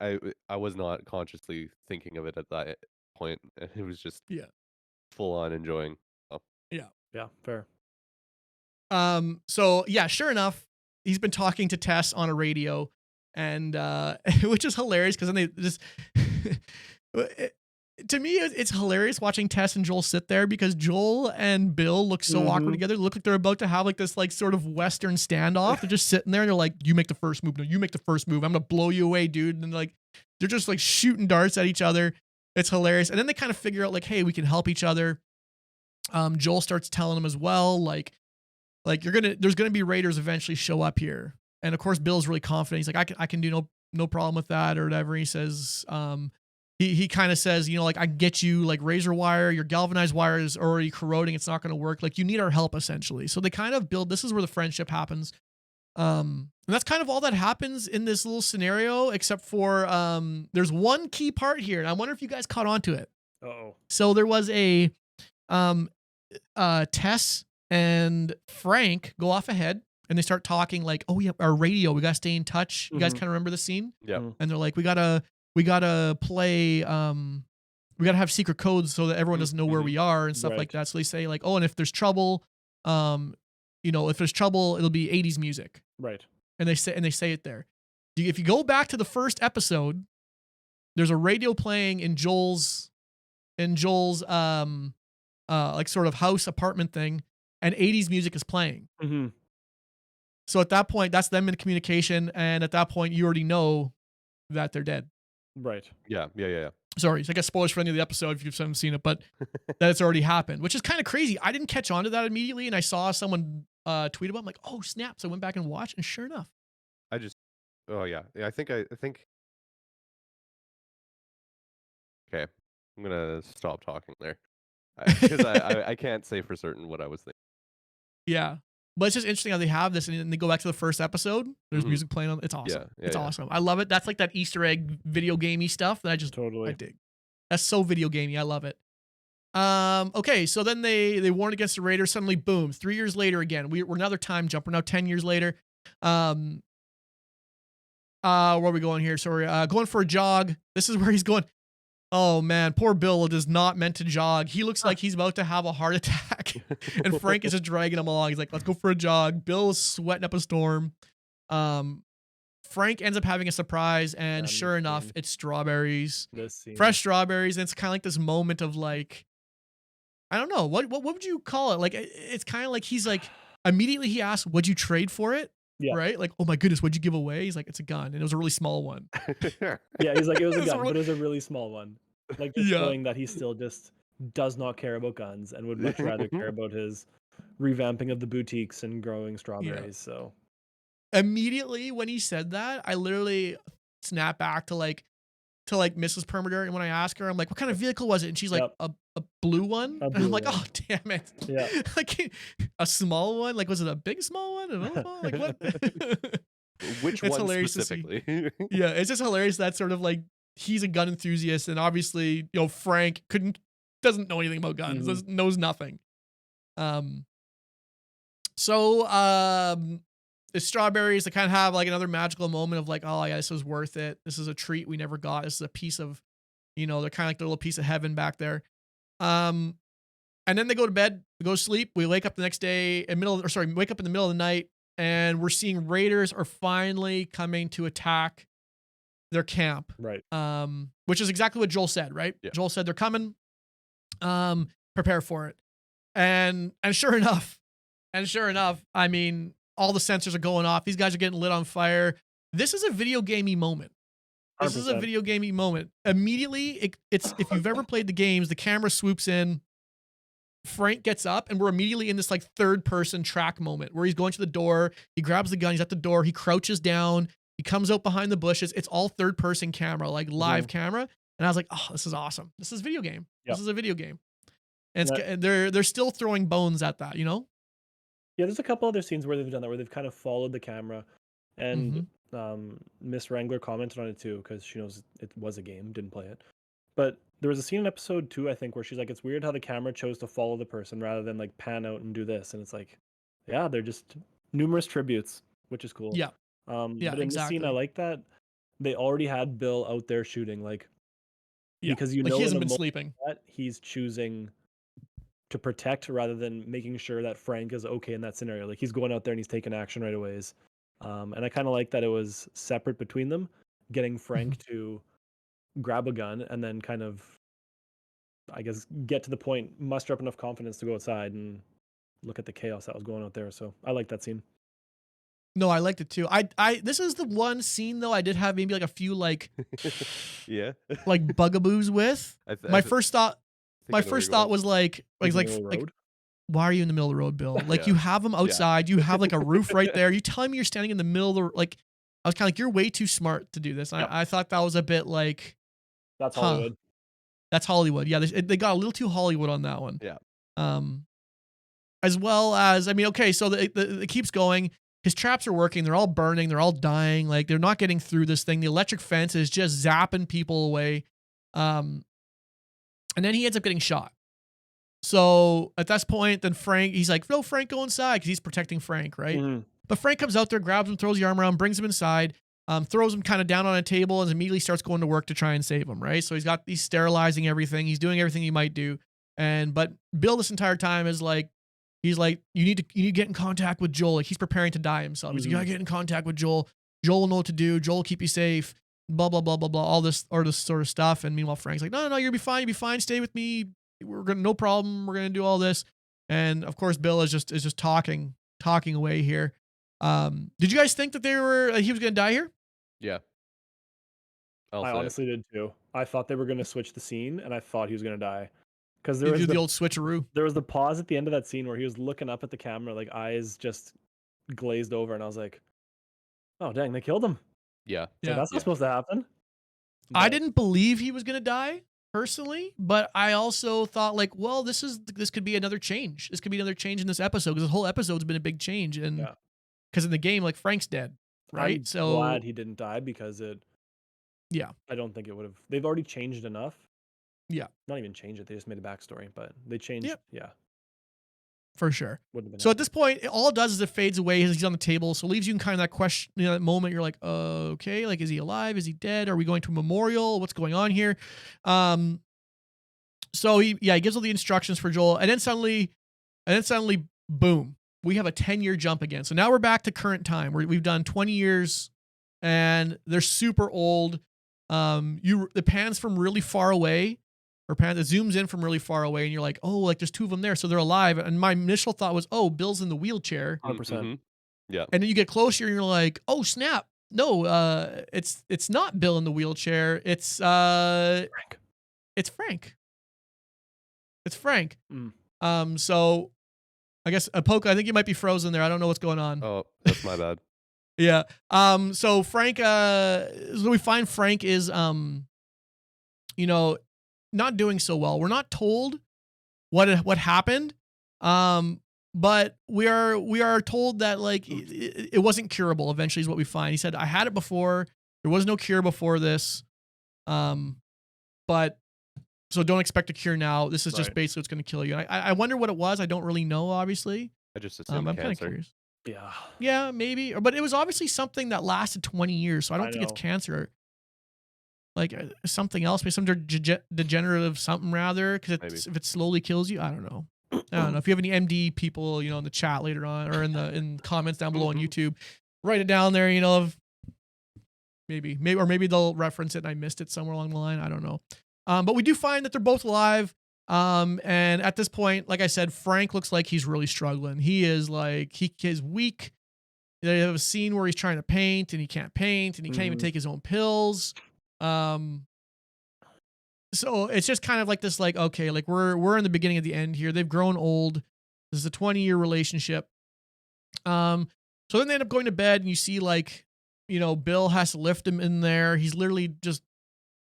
I was not consciously thinking of it at that point. It was just Yeah. full on enjoying. Oh. Yeah. Yeah, fair. So yeah, sure enough, he's been talking to Tess on a radio, and which is hilarious because then they just to me it's hilarious watching Tess and Joel sit there because Joel and Bill look so awkward together. They look like they're about to have like this like sort of Western standoff. They're just sitting there and they're like, "You make the first move. No, you make the first move. I'm gonna blow you away, dude." And like they're just like shooting darts at each other. It's hilarious. And then they kind of figure out like, "Hey, we can help each other." Joel starts telling him as well, like there's gonna be raiders eventually show up here, and of course Bill's really confident. He's like, I can do no problem with that or whatever. He says, he kind of says, you know, like I can get you like razor wire, your galvanized wire is already corroding, it's not gonna work. Like you need our help essentially. So they kind of build. This is where the friendship happens, and that's kind of all that happens in this little scenario, except for there's one key part here, and I wonder if you guys caught on to it. Uh-oh. So there was a Tess and Frank go off ahead and they start talking like, "Oh yeah, our radio, we gotta stay in touch." You guys kind of remember the scene? Yeah. And they're like, we gotta play, we gotta have secret codes so that everyone doesn't know where we are and stuff like that. So they say like, "Oh, and if there's trouble, if there's trouble, it'll be 80s music." Right. And they say it there. If you go back to the first episode, there's a radio playing in Joel's like sort of house apartment thing, and 80s music is playing. So at that point, that's them in communication, and at that point, you already know that they're dead. Right. Yeah. Sorry, it's like a spoilers for any of the episode if you haven't seen it, but that it's already happened, which is kind of crazy. I didn't catch on to that immediately, and I saw someone tweet about it. I'm like, oh snap. So I went back and watched, and sure enough. Oh yeah. I think. Okay, I'm gonna stop talking there because I can't say for certain what I was thinking. Yeah. But it's just interesting how they have this and then they go back to the first episode. There's music playing on. It's awesome. It's awesome. I love it. That's like that Easter egg video gamey stuff that I just I dig. That's so video gamey. I love it. Okay, so then they warn against the Raiders. Suddenly, boom! 3 years later, again, we're another time jump. We're now 10 years later. Where are we going here? So we're going for a jog. This is where he's going. Oh man, poor Bill is not meant to jog. He looks like he's about to have a heart attack. And Frank is just dragging him along. He's like, let's go for a jog. Bill is sweating up a storm. Frank ends up having a surprise, and sure enough, it's strawberries. Fresh strawberries. And it's kind of like this moment of like, I don't know, what would you call it? Like it's kind of like he's like, immediately he asks, "What'd you trade for it?" Yeah. Right? Like, oh my goodness, what'd you give away? He's like, it's a gun. And it was a really small one. Yeah, he's like, it was a gun, but it was a really small one. Like, just showing that he still just does not care about guns and would much rather care about his revamping of the boutiques and growing strawberries. So immediately when he said that, I literally snapped back to Mrs. Permadirt. And when I asked her, I'm like, what kind of vehicle was it? And she's like, a blue one. And I'm like, oh damn it. Yeah. Like a small one? Like, was it a big small one? Like what? Which one specifically? Yeah, it's just hilarious that sort of like he's a gun enthusiast, and obviously, Frank doesn't know anything about guns, knows nothing. So the strawberries, they kind of have like another magical moment of like, oh yeah, this was worth it. This is a treat we never got. This is a piece of, they're kind of like their little piece of heaven back there. And then they go to bed, we go to sleep. We wake up the next day wake up in the middle of the night, and we're seeing raiders are finally coming to attack their camp. Right. Which is exactly what Joel said, right? Yeah. Joel said they're coming. Prepare for it. And sure enough, I mean, all the sensors are going off. These guys are getting lit on fire. This is a video gamey moment. 100%. This is a video gamey moment. Immediately, it's if you've ever played the games, the camera swoops in Frank gets up and we're immediately in this like third person track moment where he's going to the door. He grabs the gun. He's at the door. He crouches down. He comes out behind the bushes. It's all third person camera, like live camera. And I was like, oh, this is awesome. This is a video game. This is a video game. And they're still throwing bones at that, you know? Yeah, there's a couple other scenes where they've done that, where they've kind of followed the camera. And Miss Wrangler commented on it too, because she knows it was a game, didn't play it. But there was a scene in episode 2, I think, where she's like, it's weird how the camera chose to follow the person rather than like pan out and do this. And it's like, yeah, they're just numerous tributes, which is cool. Yeah. But in this scene, I like that they already had Bill out there shooting, like, because you know he hasn't been sleeping. He's choosing to protect rather than making sure that Frank is okay in that scenario. Like, he's going out there and he's taking action right away. And I kind of like that it was separate between them, getting Frank to grab a gun and then kind of, I guess, get to the point, muster up enough confidence to go outside and look at the chaos that was going out there. So I like that scene. No, I liked it too. This is the one scene though I did have maybe like a few like like bugaboos with. My first thought was like why are you in the middle of the road, Bill? Like you have them outside, you have like a roof right there. You telling me you're standing in the middle of the like I was kind of like, you're way too smart to do this. I thought that was a bit like that's Hollywood. That's Hollywood. Yeah, they got a little too Hollywood on that one. Yeah. As well as, I mean, okay, so it keeps going. His traps are working. They're all burning. They're all dying. Like, they're not getting through this thing. The electric fence is just zapping people away. And then he ends up getting shot. So at this point, then he's like, no, Frank, go inside, because he's protecting Frank, right? Mm-hmm. But Frank comes out there, grabs him, throws the arm around, brings him inside, throws him kind of down on a table, and immediately starts going to work to try and save him, right? So he's sterilizing everything. He's doing everything he might do. But Bill this entire time is like, he's like, you need to get in contact with Joel. Like, he's preparing to die himself. He's like, you gotta get in contact with Joel. Joel will know what to do. Joel will keep you safe. Blah, blah, blah, blah, blah. All this sort of stuff. And meanwhile, Frank's like, no, you'll be fine. You'll be fine. Stay with me. No problem. We're gonna do all this. And of course, Bill is just talking away here. Did you guys think that he was gonna die here? Yeah. I honestly did too. I thought they were gonna switch the scene, and I thought he was gonna die. Because there was the old switcheroo. There was the pause at the end of that scene where he was looking up at the camera, like eyes just glazed over, and I was like, "Oh dang, they killed him." Yeah, so that's not supposed to happen. But I didn't believe he was gonna die personally, but I also thought like, well, this could be another change. This could be another change in this episode, because the whole episode's been a big change, and because in the game, like, Frank's dead, right? I'm glad he didn't die, because I don't think it would have. They've already changed enough. Yeah. Not even change it. They just made a backstory, but they changed. Yep. Yeah. For sure. So at this point, all it does is it fades away. He's on the table. So it leaves you in kind of that question, that moment. You're like, okay, like, is he alive? Is he dead? Are we going to a memorial? What's going on here? So he gives all the instructions for Joel, and then suddenly, boom, we have a 10-year jump again. So now we're back to current time. We've done 20 years, and they're super old. The pans from really far away. It zooms in from really far away, and you're like, oh, like, there's two of them there, so they're alive. And my initial thought was, oh, Bill's in the wheelchair. 100%. Mm-hmm. Yeah. And then you get closer, and you're like, oh, snap. No, it's not Bill in the wheelchair. It's Frank. It's Frank. It's Frank. Mm. So I guess Poka, I think you might be frozen there. I don't know what's going on. Oh, that's my bad. Yeah. So Frank, so we find Frank is, not doing so well. We're not told what happened. But we are told that, like, it wasn't curable eventually, is what we find. He said, I had it before. There was no cure before this. But so don't expect a cure now. This is just basically what's going to kill you. I wonder what it was. I don't really know, obviously. I just assumed I'm kind of curious. Yeah. Yeah, maybe. But it was obviously something that lasted 20 years. So I don't think it's cancer. Like, something else, maybe some degenerative something rather. Because if it slowly kills you, I don't know. I don't know. If you have any MD people, in the chat later on, or in comments down below on YouTube, write it down there. Maybe they'll reference it and I missed it somewhere along the line. I don't know. But we do find that they're both alive. And at this point, like I said, Frank looks like he's really struggling. He is like, he's weak. They have a scene where he's trying to paint and he can't paint, and he can't even take his own pills. so it's just kind of like this, like, okay, like we're in the beginning of the end here. They've grown old. This is a 20-year relationship. So then they end up going to bed, and you see, like, Bill has to lift him in there. He's literally just,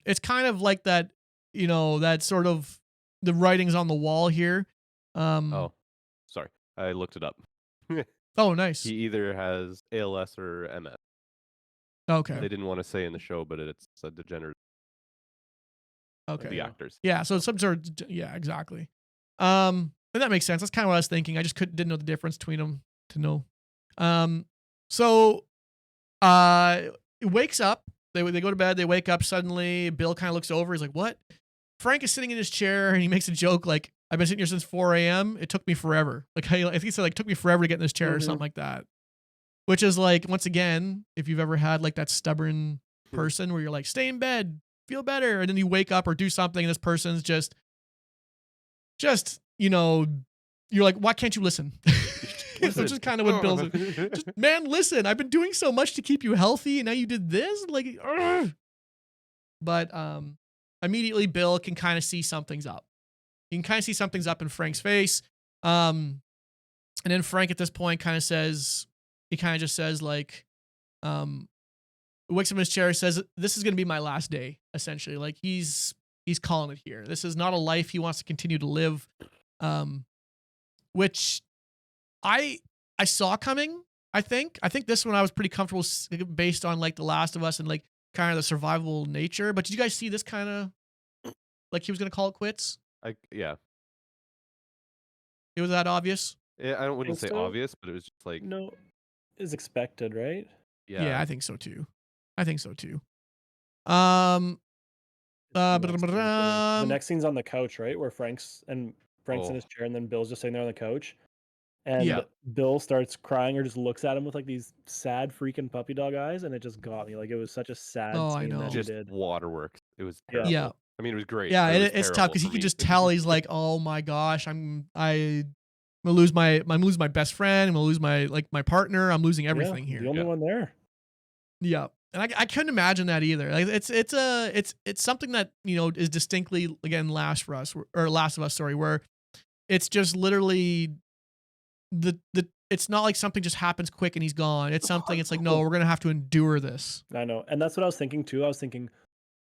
it's kind of like that, that sort of the writings on the wall here. Oh, sorry. I looked it up. Oh, nice. He either has ALS or MS. Okay. They didn't want to say in the show, but it's a degenerative. Okay. The actors. Yeah. So some sort of, yeah, exactly. And that makes sense. That's kind of what I was thinking. I just didn't know the difference between them to know. So it wakes up. They go to bed. They wake up suddenly. Bill kind of looks over. He's like, "What?" Frank is sitting in his chair, and he makes a joke like, "I've been sitting here since 4 a.m. It took me forever." Like, I think he said, like, "Took me forever to get in this chair," or something like that. Which is like, once again, if you've ever had like that stubborn person where you're like, "Stay in bed, feel better," and then you wake up or do something, and this person's just, you're like, "Why can't you listen?" Which is kind of what Bill's. Just, man, listen, I've been doing so much to keep you healthy, and now you did this? Like, ugh. But immediately Bill can kind of see something's up. You can kind of see something's up in Frank's face. And then Frank at this point kind of says, he kind of just says, like, wakes up in his chair, says, "This is going to be my last day," essentially. Like, he's calling it here. This is not a life he wants to continue to live. Which I saw coming. I think this one I was pretty comfortable based on like The Last of Us and like kind of the survival nature. But did you guys see this kind of like he was gonna call it quits? Yeah. It was that obvious. Yeah, I wouldn't say obvious, but it was just like, no, is expected, right? Yeah, I think so too. The next scene's on the couch, right, where Frank's in his chair, and then Bill's just sitting there on the couch. And Bill starts crying or just looks at him with like these sad freaking puppy dog eyes, and it just got me. Like, it was such a sad scene that he just did. waterworks. It was terrible. Yeah. I mean, it was great. Yeah, it's tough because he could just tell. He's like, "Oh my gosh, I'm gonna lose my best friend. I'm gonna lose my partner. I'm losing everything here." The only one there. Yeah. And I couldn't imagine that either. Like, it's something that, is distinctly, again, Last of Us, sorry, where it's just literally it's not like something just happens quick and he's gone. It's something, it's like, no, we're gonna have to endure this. I know. And that's what I was thinking too. I was thinking,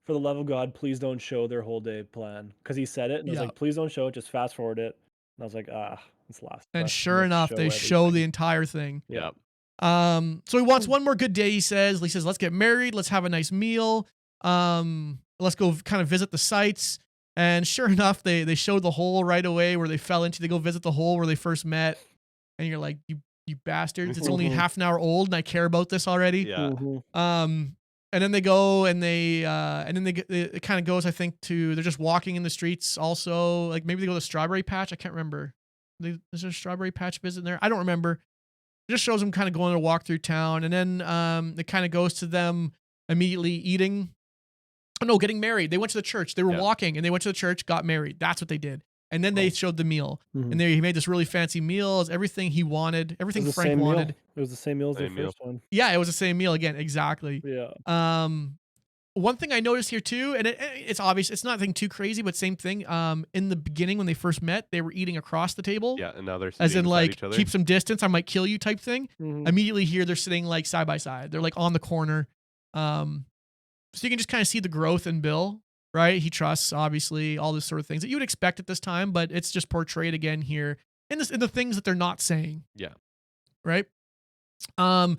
for the love of God, please don't show their whole day plan. Because he said it, and I was like, please don't show it, just fast forward it. And I was like, it's last. And sure enough, they show the entire thing. Yeah. So he wants one more good day, he says. He says, "Let's get married, let's have a nice meal. Let's go kind of visit the sites." And sure enough, they showed the hole right away where they fell into. They go visit the hole where they first met. And you're like, you bastards, it's only half an hour old and I care about this already. Yeah. And then they go and it kind of goes, I think, to, they're just walking in the streets also. Like, maybe they go to Strawberry Patch. I can't remember. Is there a Strawberry Patch visit in there? I don't remember. It just shows them kind of going to walk through town. And then it kind of goes to them immediately eating. Oh, no, getting married. They went to the church. They were walking and they went to the church, got married. That's what they did. And then they showed the meal. And he made this really fancy meal. It was everything he wanted, everything Frank wanted. It was the same meal as the first one. Yeah, it was the same meal again. Exactly. Yeah. One thing I noticed here too, and it's obvious, it's nothing too crazy, but same thing. In the beginning when they first met, they were eating across the table. Yeah, and now they're sitting as in like each other. Keep some distance, I might kill you type thing. Immediately here, they're sitting like side by side. They're like on the corner. So you can just kind of see the growth in Bill. Right, he trusts, obviously, all this sort of things that you would expect at this time, but it's just portrayed again here in the things that they're not saying. Yeah. Right. So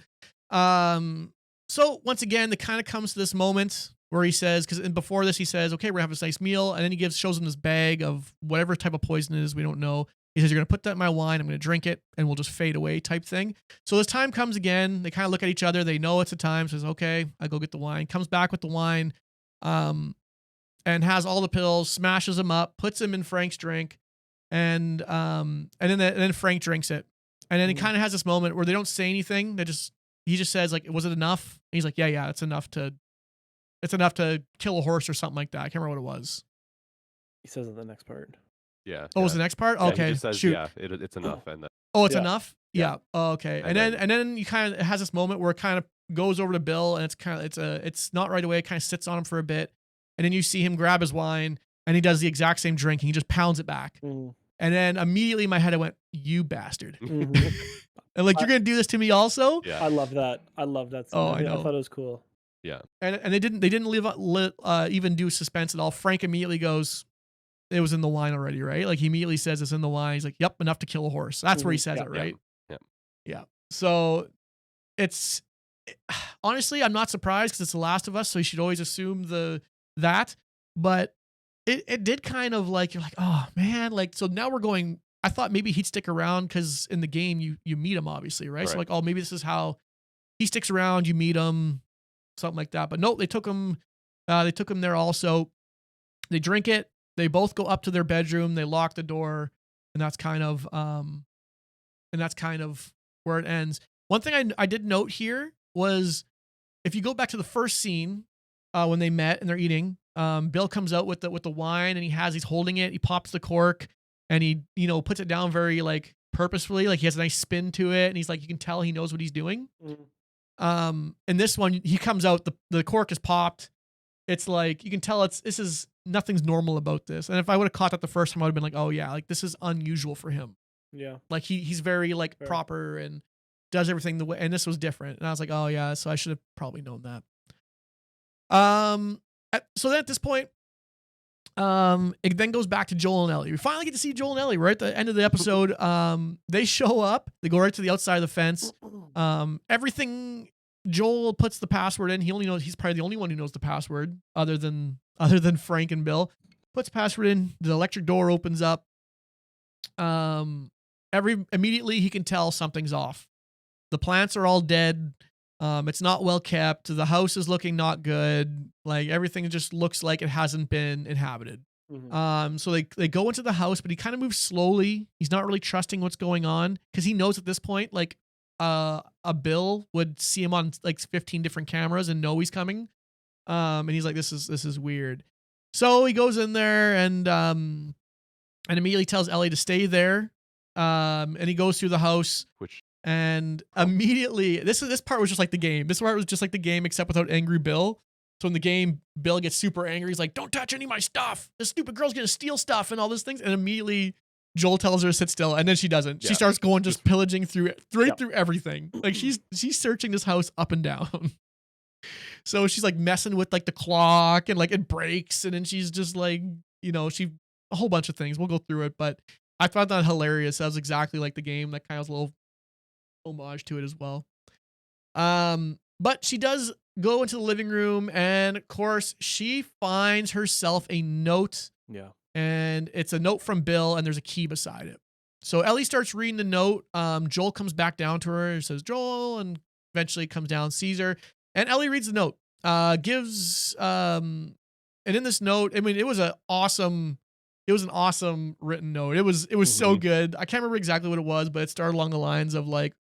once again, it kind of comes to this moment where he says, because before this he says, "Okay, we're gonna have this nice meal," and then he shows him this bag of whatever type of poison it is, we don't know. He says, "You're gonna put that in my wine. I'm gonna drink it, and we'll just fade away," type thing. So as time comes again, they kind of look at each other. They know it's a time. Says, "Okay, I go get the wine." Comes back with the wine. And has all the pills, smashes them up, puts them in Frank's drink, and then Frank drinks it, and then he kind of has this moment where they don't say anything. He just says, like, "Was it enough?" And he's like, "Yeah, it's enough to kill a horse or something like that." I can't remember what it was. He says it the next part. Yeah. Oh, was the next part? Okay, he just says, shoot. Yeah, it's enough, and it's enough. Yeah. Oh, okay. And then you kind of has this moment where it kind of goes over to Bill, and it's not right away. It kind of sits on him for a bit. And then you see him grab his wine, and he does the exact same drink. And he just pounds it back. And then immediately in my head, I went, "You bastard!" And like, you're gonna do this to me also? Yeah. I love that. I love that scene. Oh, I know. I thought it was cool. Yeah. And they didn't even do suspense at all. Frank immediately goes, "It was in the wine already, right?" Like, he immediately says it's in the wine. He's like, "Yep, enough to kill a horse." That's where he says it, right? Yeah. So it's honestly, I'm not surprised because it's The Last of Us, so you should always assume that. But it did kind of like, you're like, oh man, like, so now we're going. I thought maybe he'd stick around because in the game you meet him, obviously, right? So like, oh, maybe this is how he sticks around. You meet him, something like that. But nope, they took him. They took him there also. They drink it. They both go up to their bedroom. They lock the door, and that's kind of where it ends. One thing I did note here was, if you go back to the first scene when they met and they're eating, Bill comes out with the wine, and he's holding it. He pops the cork, and he puts it down very like purposefully, like he has a nice spin to it, and he's like, you can tell he knows what he's doing. In this one, he comes out, the cork is popped. It's like, you can tell nothing's normal about this. And if I would have caught that the first time, I would have been like, oh yeah, like this is unusual for him. Yeah. Like he's very like proper and does everything the way, and this was different. And I was like, oh yeah, so I should have probably known that. So then at this point, it then goes back to Joel and Ellie. We finally get to see Joel and Ellie right at the end of the episode. They show up, they go right to the outside of the fence. Everything, Joel puts the password in. He's probably the only one who knows the password other than Frank and Bill. Puts the password in, the electric door opens up. Immediately he can tell something's off. The plants are all dead. It's not well kept. The house is looking not good. Like, everything just looks like it hasn't been inhabited. So they go into the house, but he kind of moves slowly. He's not really trusting what's going on because he knows at this point, like, a Bill would see him on like 15 different cameras and know he's coming. And he's like, this is weird. So he goes in there and immediately tells Ellie to stay there. And he goes through the house. And immediately, this part was just like the game. This part was just like the game, except without angry Bill. So in the game, Bill gets super angry. He's like, "Don't touch any of my stuff. This stupid girl's gonna steal stuff and all these things." And immediately, Joel tells her to sit still, and then she doesn't. Yeah. She starts going, just pillaging through everything. Like, she's searching this house up and down. So she's like messing with like the clock, and like it breaks, and then she's just like, a whole bunch of things. We'll go through it, but I found that hilarious. That was exactly like the game. That kind of was a little homage to it as well. But she does go into the living room, and of course she finds herself a note. Yeah. And it's a note from Bill, and there's a key beside it. So Ellie starts reading the note. Joel comes back down to her and says, "Joel," and eventually comes down, sees her, and Ellie reads the note. And in this note, I mean, it was an awesome written note. It was so good. I can't remember exactly what it was, but it started along the lines of like,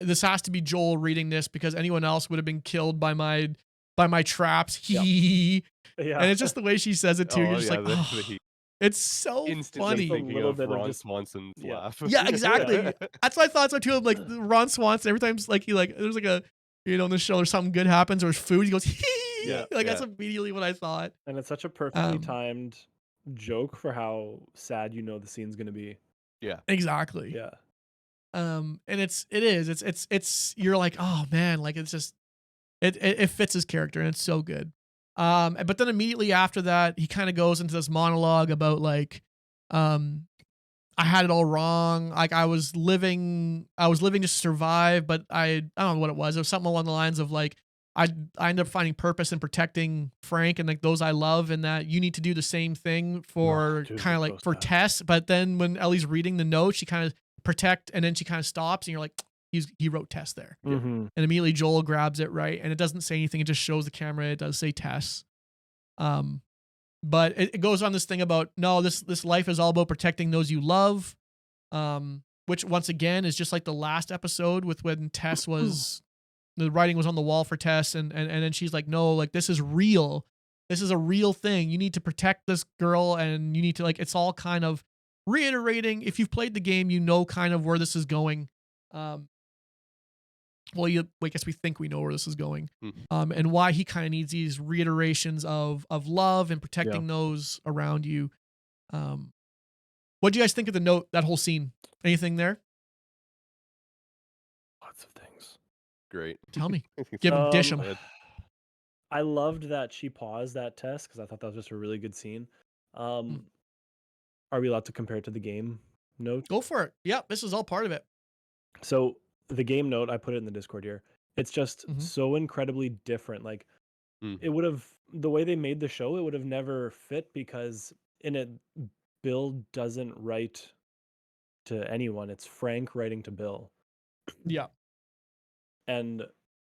this has to be Joel reading this because anyone else would have been killed by my traps. Yeah. And it's just the way she says it too. You're just like, it's so funny. Thinking of Ron Swanson's laugh. Yeah, exactly. That's what I thought so too. Of like Ron Swanson, every time like there's like a, in the show or something good happens or there's food, he goes, that's immediately what I thought. And it's such a perfectly timed joke for how sad the scene's gonna be. Yeah, exactly. Yeah. And it's you're like, oh man, like it's just it fits his character and it's so good. But then immediately after that, he kind of goes into this monologue about like, I had it all wrong. Like I was living to survive, but I don't know what it was. It was something along the lines of like, I ended up finding purpose in protecting Frank and like those I love, and that you need to do the same thing for kind of like for Tess. But then when Ellie's reading the note, she kind of protect, and then she kind of stops, and you're like, he wrote Tess there. And immediately Joel grabs it, right, and it doesn't say anything. It just shows the camera. It does say Tess. But it goes on this thing about, no, this life is all about protecting those you love. Which once again is just like the last episode with when Tess was. The writing was on the wall for Tess, and then she's like, no, like this is real. This is a real thing. You need to protect this girl, and you need to, like, it's all kind of reiterating. If you've played the game, kind of where this is going. well, I guess we think we know where this is going, Mm. and why he kind of needs these reiterations of love and Yeah. protecting those around you. Um, what do you guys think of the note, that whole scene? Anything there? Lots of things. Great. Tell me. Give him, dish him. Go ahead. I loved that she paused that test because I thought that was just a really good scene. Mm. Are we allowed to compare it to the game note? Go for it. Yep, this is all part of it. So the game note, I put it in the Discord here. It's just Mhm. so incredibly different. Like Mm. it would have, the way they made the show, it would have never fit because in it, Bill doesn't write to anyone. It's Frank writing to Bill. Yeah. And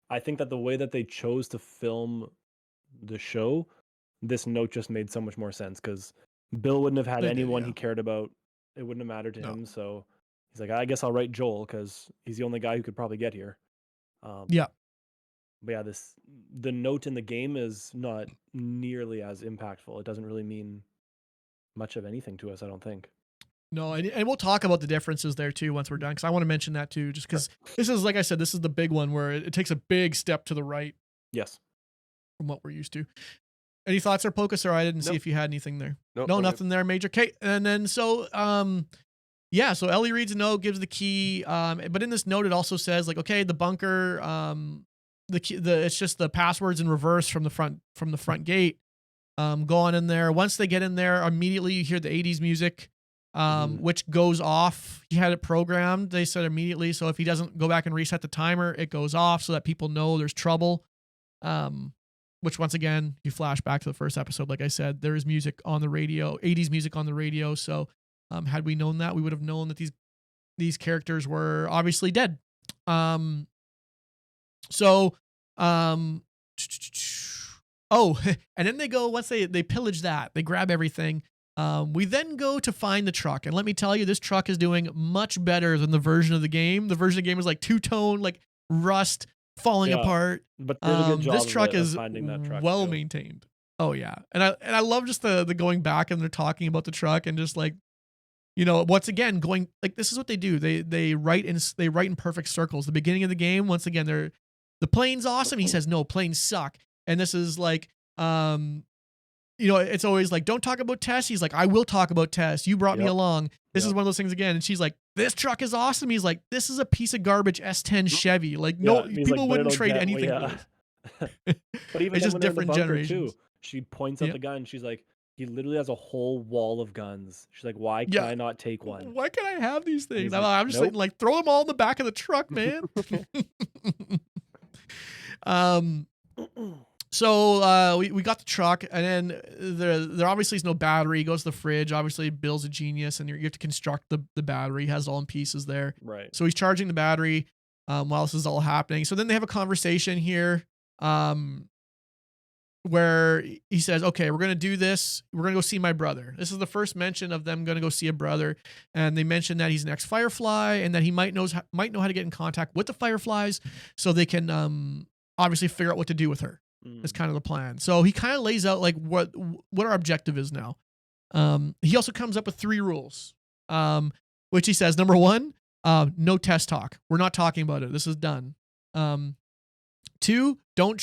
I think that the way that they chose to film the show, this note just made so much more sense because Bill wouldn't have had They did, anyone yeah. he cared about. It wouldn't have mattered to No. him. So he's like, I guess I'll write Joel because he's the only guy who could probably get here. Yeah. But yeah, the note in the game is not nearly as impactful. It doesn't really mean much of anything to us, I don't think. No, and we'll talk about the differences there too once we're done, because I want to mention that too, just because this is, like I said, this is the big one where it takes a big step to the right Yes. from what we're used to. Any thoughts there, Pocus? Or I didn't see Nope. if you had anything there. Nope, No, I'm good. nothing there, Major. Okay, and then so yeah, so Ellie reads a note, gives the key, but in this note it also says like, okay, the bunker, the key, it's just the passwords in reverse from the front gate. Go on in there. Once they get in there, immediately you hear the 80s music, which goes off. He had it programmed, they said, immediately. So if he doesn't go back and reset the timer, it goes off so that people know there's trouble. Which once again, you flash back to the first episode. Like I said, there is music on the radio, 80s music on the radio. So had we known that, we would have known that these characters were obviously dead. So, oh, and then they go, once they pillage that, they grab everything. We then go to find the truck. And let me tell you, this truck is doing much better than the version of the game. The version of the game is like two-tone, like rust, falling apart. But they did a good job this truck of is finding that truck well too. maintained. Oh yeah. And I love just the going back and they're talking about the truck and just like, you know, once again, going like, this is what they do. They write in perfect circles. The beginning of the game, once again, the plane's awesome. He says, no, planes suck. And this is like, you know, it's always like, don't talk about Tess. He's like, I will talk about Tess. You brought me along. This is one of those things again. And she's like, this truck is awesome. He's like, this is a piece of garbage S10 Chevy. Like, no, people wouldn't trade anything for this. But even it's just when they're in the different bunker generations. too, she points out the gun. She's like, he literally has a whole wall of guns. She's like, why can I not take one? Why can I have these things? Like, I'm just like, throw them all in the back of the truck, man. So we got the truck, and then there obviously is no battery. He goes to the fridge. Obviously, Bill's a genius, and you have to construct the battery. He has all in pieces there. Right. So he's charging the battery while this is all happening. So then they have a conversation here where he says, okay, we're going to do this. We're going to go see my brother. This is the first mention of them going to go see a brother. And they mention that he's an ex-Firefly and that he might know how to get in contact with the Fireflies so they can obviously figure out what to do with her. Is kind of the plan. So he kind of lays out like what our objective is now. He also comes up with 3 rules, which he says, number 1, no test talk. We're not talking about it. This is done. 2, don't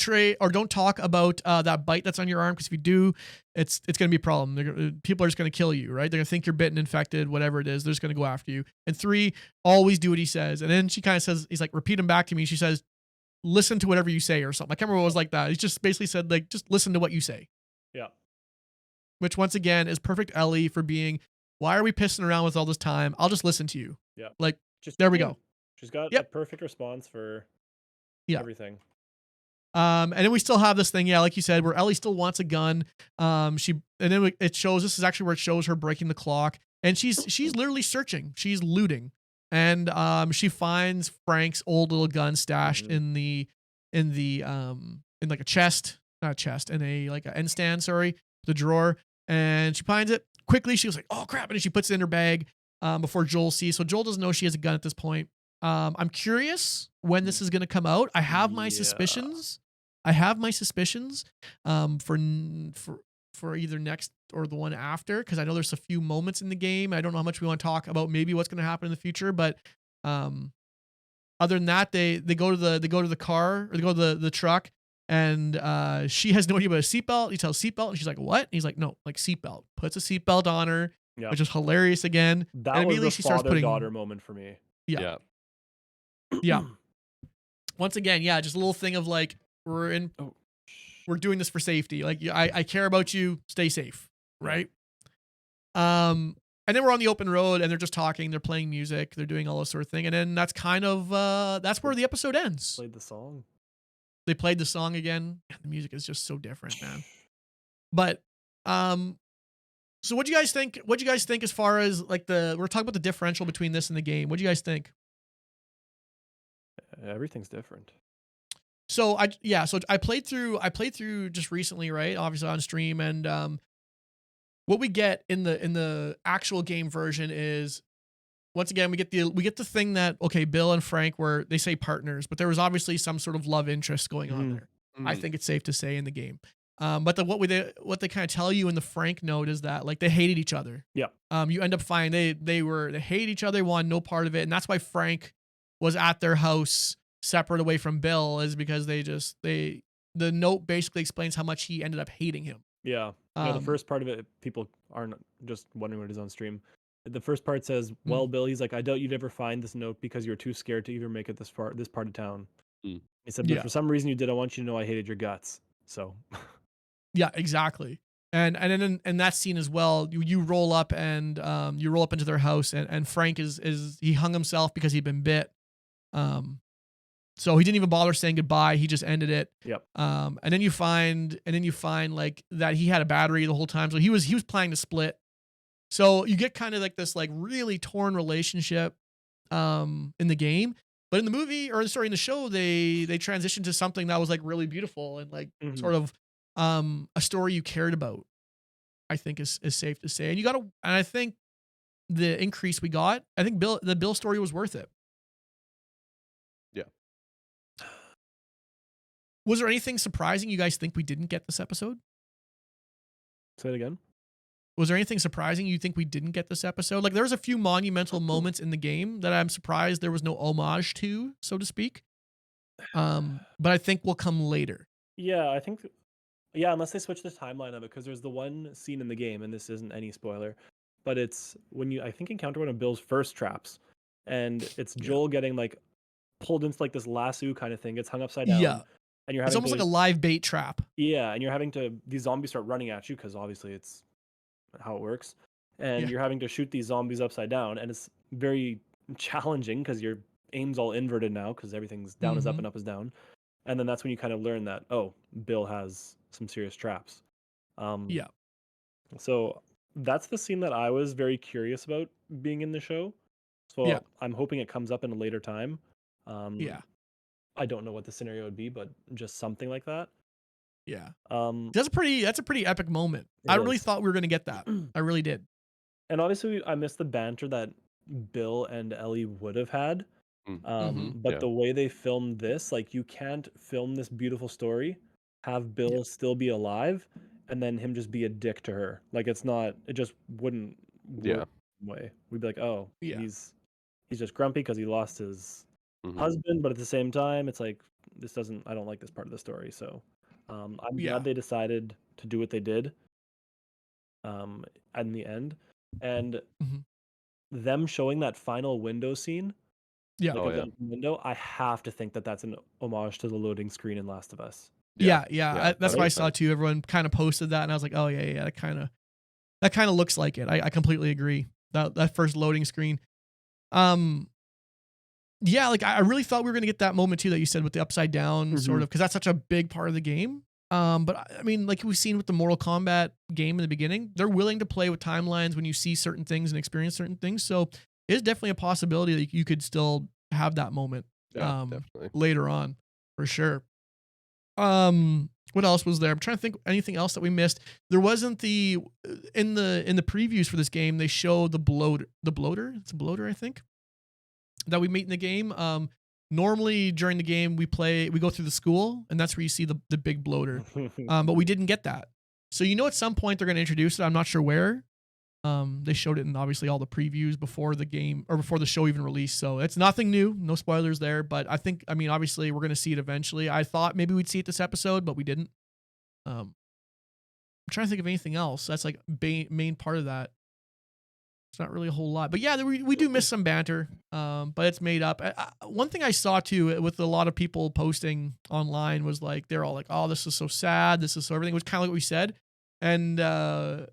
talk about that bite that's on your arm, because if you do, it's going to be a problem. People are just going to kill you, right? They're going to think you're bitten, infected, whatever it is. They're just going to go after you. And 3, always do what he says. And then she kind of says, he's like, repeat him back to me. She says, listen to whatever you say or something. I can't remember what it was like that. He just basically said, like, just listen to what you say. Yeah. Which once again is perfect Ellie for being, why are we pissing around with all this time? I'll just listen to you. Yeah. Like, Just there we go. She's got a perfect response for everything. And then we still have this thing, yeah, like you said, where Ellie still wants a gun. It shows, this is actually where it shows her breaking the clock. And she's literally searching. She's looting. And she finds Frank's old little gun stashed in like a chest, not a chest, in a like an end stand, the drawer. And she finds it quickly. She was like, oh crap. And then she puts it in her bag before Joel sees. So Joel doesn't know she has a gun at this point. I'm curious when this is going to come out. I have my suspicions. For either next or the one after, because I know there's a few moments in the game. I don't know how much we want to talk about maybe what's going to happen in the future, but Other than that, they go to the car, or they go to the truck, and she has no idea about a seatbelt. He tells seatbelt, and she's like, "What?" And he's like, "No, like seatbelt." Puts a seatbelt on her, Yeah. which is hilarious again. That and was immediately the she starts putting father-daughter moment for me. yeah. Yeah. Once again, yeah, just a little thing of like we're doing this for safety. Like I care about you. Stay safe, right? And then we're on the open road, and they're just talking. They're playing music. They're doing all this sort of thing, and then that's kind of that's where the episode ends. Played the song. They played the song again. The music is just so different, man. But so what do you guys think? What do you guys think as far as like we're talking about the differential between this and the game? What do you guys think? Everything's different. So I played through just recently, right? Obviously on stream, and what we get in the actual game version is, once again, we get the thing that, okay, Bill and Frank were, they say partners, but there was obviously some sort of love interest going on there. I think it's safe to say in the game. But what they kind of tell you in the Frank note is that like they hated each other. Yeah. You end up finding they hated each other, wanted no part of it, and that's why Frank was at their house separate away from Bill, is because the note basically explains how much he ended up hating him. Yeah. The first part of it, people aren't just wondering what is on stream. The first part says, "Well, Bill, he's like, I doubt you'd ever find this note because you were too scared to even make it this part of town." He said, "But for some reason you did. I want you to know I hated your guts." So. Yeah, exactly. And then in that scene as well, you roll up and you roll up into their house, and Frank is he hung himself because he'd been bit. So he didn't even bother saying goodbye. He just ended it. Yep. And then you find like that he had a battery the whole time. So he was planning to split. So you get kind of like this like really torn relationship in the game. But in the movie, or sorry, in the show, they transitioned to something that was like really beautiful and like sort of a story you cared about, I think is safe to say. And I think the increase we got, I think the Bill story was worth it. Yeah. Was there anything surprising you guys think we didn't get this episode? Say it again. Was there anything surprising you think we didn't get this episode? Like, there was a few monumental moments in the game that I'm surprised there was no homage to, so to speak. But I think will come later. Yeah, I think. Yeah, unless they switch the timeline of it, because there's the one scene in the game, and this isn't any spoiler, but it's when you, I think, encounter one of Bill's first traps, and it's Joel getting like pulled into like this lasso kind of thing, gets hung upside down. Yeah. And you're having, it's almost like a live bait trap. Yeah, and you're having to, these zombies start running at you, because obviously it's how it works. And you're having to shoot these zombies upside down, and it's very challenging because your aim's all inverted now, because everything's down is up and up is down. And then that's when you kind of learn that, oh, Bill has some serious traps. So that's the scene that I was very curious about being in the show. So I'm hoping it comes up in a later time. I don't know what the scenario would be, but just something like that. Yeah. That's a pretty epic moment. I really thought we were going to get that. I really did. And obviously I missed the banter that Bill and Ellie would have had. But the way they filmed this, like, you can't film this beautiful story, have Bill still be alive, and then him just be a dick to her. Like, it just wouldn't work the way. We'd be like, oh, he's just grumpy because he lost his husband, but at the same time, it's like, I don't like this part of the story. So I'm glad they decided to do what they did in the end. And them showing that final window scene, window, I have to think that that's an homage to the loading screen in Last of Us. That's what I saw too. Everyone kind of posted that, and I was like, oh yeah, that kind of looks like it. I completely agree. That first loading screen. Like I really thought we were gonna get that moment too that you said with the upside down sort of, because that's such a big part of the game. But I mean, like we've seen with the Mortal Kombat game in the beginning, they're willing to play with timelines when you see certain things and experience certain things. So it's definitely a possibility that you could still have that moment later on, for sure. What else was there? I'm trying to think anything else that we missed. There wasn't in the previews for this game, they show the bloater. It's a bloater, I think, that we meet in the game. Normally during the game we go through the school, and that's where you see the big bloater. But we didn't get that. So at some point they're going to introduce it. I'm not sure where. They showed it in obviously all the previews before the game or before the show even released. So it's nothing new, no spoilers there. But I mean, obviously we're gonna see it eventually. I thought maybe we'd see it this episode, but we didn't. I'm trying to think of anything else. That's like main part of that. It's not really a whole lot, but yeah, we do miss some banter. But it's made up. One thing I saw too with a lot of people posting online was like they're all like, "Oh, this is so sad. This is so everything." It was kind of like what we said, and it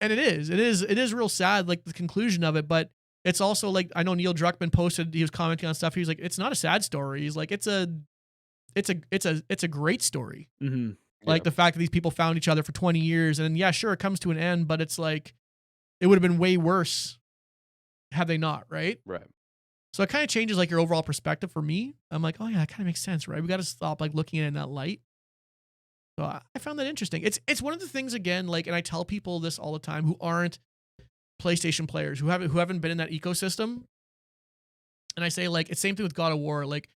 is real sad, like the conclusion of it. But it's also like I know Neil Druckmann posted, he was commenting on stuff. He was like, "It's not a sad story." He's like, "It's a great story." Mm-hmm. Like the fact that these people found each other for 20 years, and yeah, sure, it comes to an end, but it's like. It would have been way worse had they not, right? Right. So it kind of changes like your overall perspective for me. I'm like, oh yeah, that kind of makes sense, right? We got to stop like looking at it in that light. So I found that interesting. It's one of the things again, like, and I tell people this all the time who aren't PlayStation players, who haven't been in that ecosystem. And I say like, it's same thing with God of War. Like,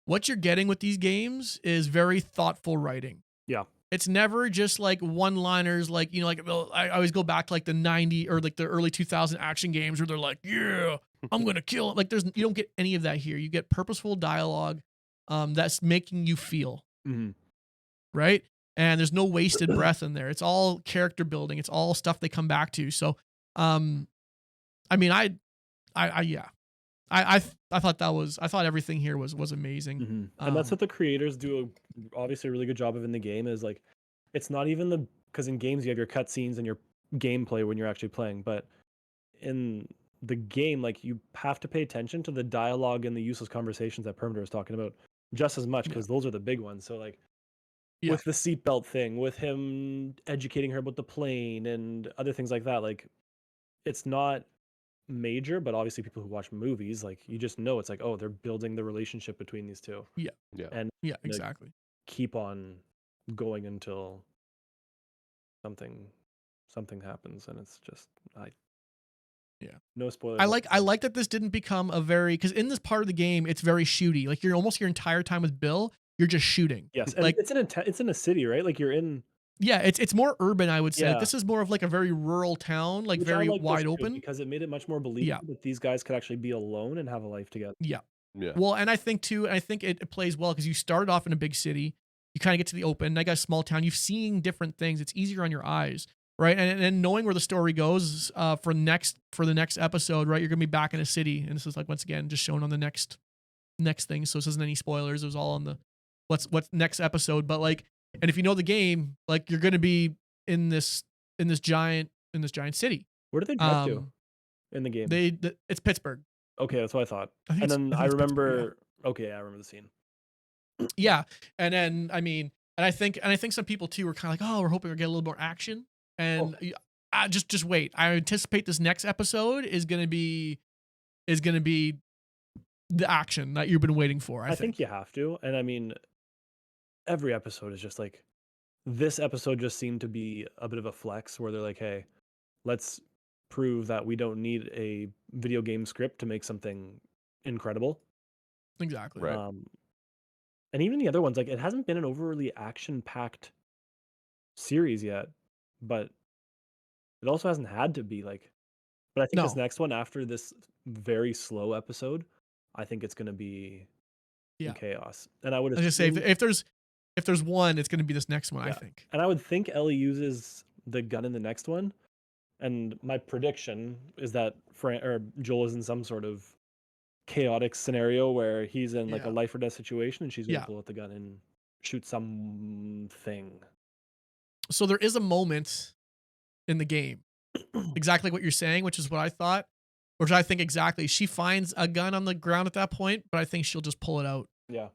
what you're getting with these games is very thoughtful writing. Yeah. It's never just like one-liners, like, you know, like I always go back to like the 90 or like the early 2000 action games where they're like, yeah, I'm going to kill it. Like you don't get any of that here. You get purposeful dialogue that's making you feel, right? And there's no wasted breath in there. It's all character building. It's all stuff they come back to. So, I mean, I thought everything here was amazing. And that's what the creators do obviously a really good job of in the game is like, it's not even because in games you have your cutscenes and your gameplay when you're actually playing, but in the game, like you have to pay attention to the dialogue and the useless conversations that Permadirt was talking about just as much because those are the big ones. So like with the seatbelt thing, with him educating her about the plane and other things like that, like it's not major, but obviously people who watch movies, like you just know it's like, oh, they're building the relationship between these two. And exactly. Keep on going until something happens, and it's just no spoilers. I like that this didn't become a very because in this part of the game it's very shooty. Like you're almost your entire time with Bill, you're just shooting. Yes, and like it's in a city, right? Like you're in. Yeah, it's more urban, I would say. Like, this is more of like a very rural town, like very wide open. Because it made it much more believable that these guys could actually be alone and have a life together. Yeah. Well, and I think too, it plays well because you started off in a big city, you kind of get to the open. I got a small town. You've seen different things. It's easier on your eyes, right? And knowing where the story goes for the next episode, right? You're gonna be back in a city, and this is like once again just shown on the next thing. So this isn't any spoilers. It was all on the what's next episode, but like. And if you know the game, like you're going to be in this giant city. Where did they drive to in the game? It's Pittsburgh. Okay, that's what I thought. And then I remember. Okay, I remember the scene. Yeah, and then I mean, and I think some people too were kind of like, oh, we're hoping we'll get a little more action. And just wait. I anticipate this next episode is going to be the action that you've been waiting for. I think you have to, and I mean. Every episode is just like this episode just seemed to be a bit of a flex where they're like, hey, let's prove that we don't need a video game script to make something incredible. Exactly. Right. And even the other ones, like it hasn't been an overly action-packed series yet, but it also hasn't had to be like. But I think this next one, after this very slow episode, I think it's going to be chaos. And I would say if there's one, it's going to be this next one, I think. And I would think Ellie uses the gun in the next one. And my prediction is that Joel is in some sort of chaotic scenario where he's in like a life or death situation and she's going to pull out the gun and shoot something. So there is a moment in the game, exactly what you're saying, which is what I thought, which I think exactly. She finds a gun on the ground at that point, but I think she'll just pull it out. Yeah.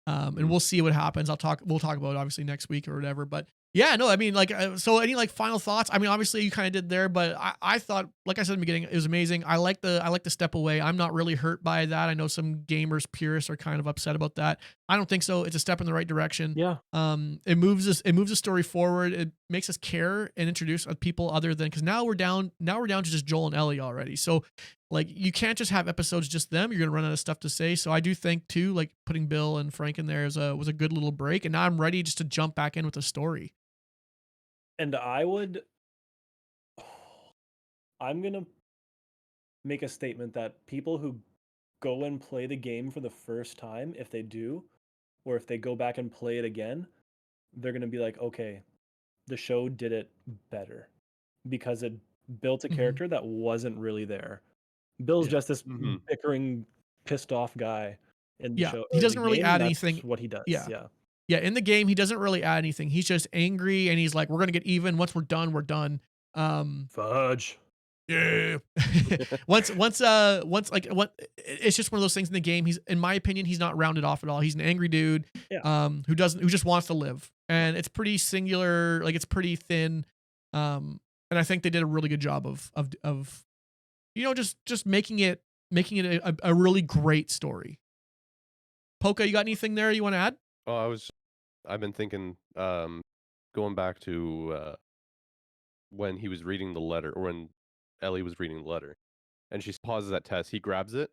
And we'll see what happens. We'll talk about it obviously next week or whatever, but yeah, no, I mean, like, so any like final thoughts? I mean, obviously you kind of did there, but I thought, like I said in the beginning, it was amazing. I like the step away. I'm not really hurt by that. I know some gamers, purists are kind of upset about that. I don't think so. It's a step in the right direction. Yeah. It moves the story forward. It makes us care and introduce people other than, because now we're down to just Joel and Ellie already. So like you can't just have episodes just them. You're gonna run out of stuff to say. So I do think too, like putting Bill and Frank in there was a good little break. And now I'm ready just to jump back in with the story. And I would I'm gonna make a statement that people who go and play the game for the first time, if they do, or if they go back and play it again, they're gonna be like, okay, the show did it better because it built a character that wasn't really there. Bill's just this bickering, pissed off guy in the show. He doesn't the really game, add that's anything. what he does. Yeah. Yeah. Yeah, in the game, he doesn't really add anything. He's just angry, and he's like, "We're gonna get even. Once we're done, we're done." Fudge. Yeah. Once, like what? It's just one of those things in the game. He's, in my opinion, he's not rounded off at all. He's an angry dude, who just wants to live, and it's pretty singular. Like it's pretty thin, and I think they did a really good job of, just making it a really great story. Poka, you got anything there you want to add? Oh, I've been thinking, going back to when he was reading the letter, or when Ellie was reading the letter, and she pauses that test. He grabs it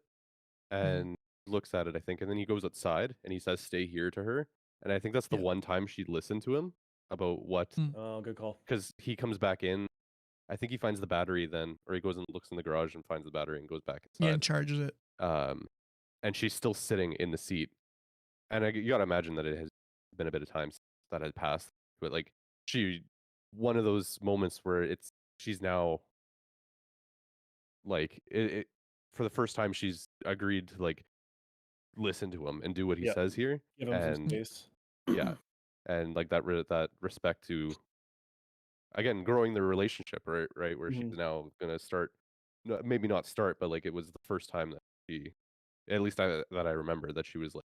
and looks at it, I think, and then he goes outside and he says, "Stay here" to her. And I think that's the one time she listened to him about what. Oh, good call. Because he comes back in. I think he finds the battery then, or he goes and looks in the garage and finds the battery and goes back inside. Yeah, and charges it. And she's still sitting in the seat. And you gotta imagine that it has been a bit of time since that had passed. But like one of those moments where she's now like for the first time she's agreed to like listen to him and do what he says here. Give him some space. Yeah, and like that respect to, again, growing their relationship, right, where she's now gonna start, maybe not start, but like it was the first time that she, at least that I remember, that she was like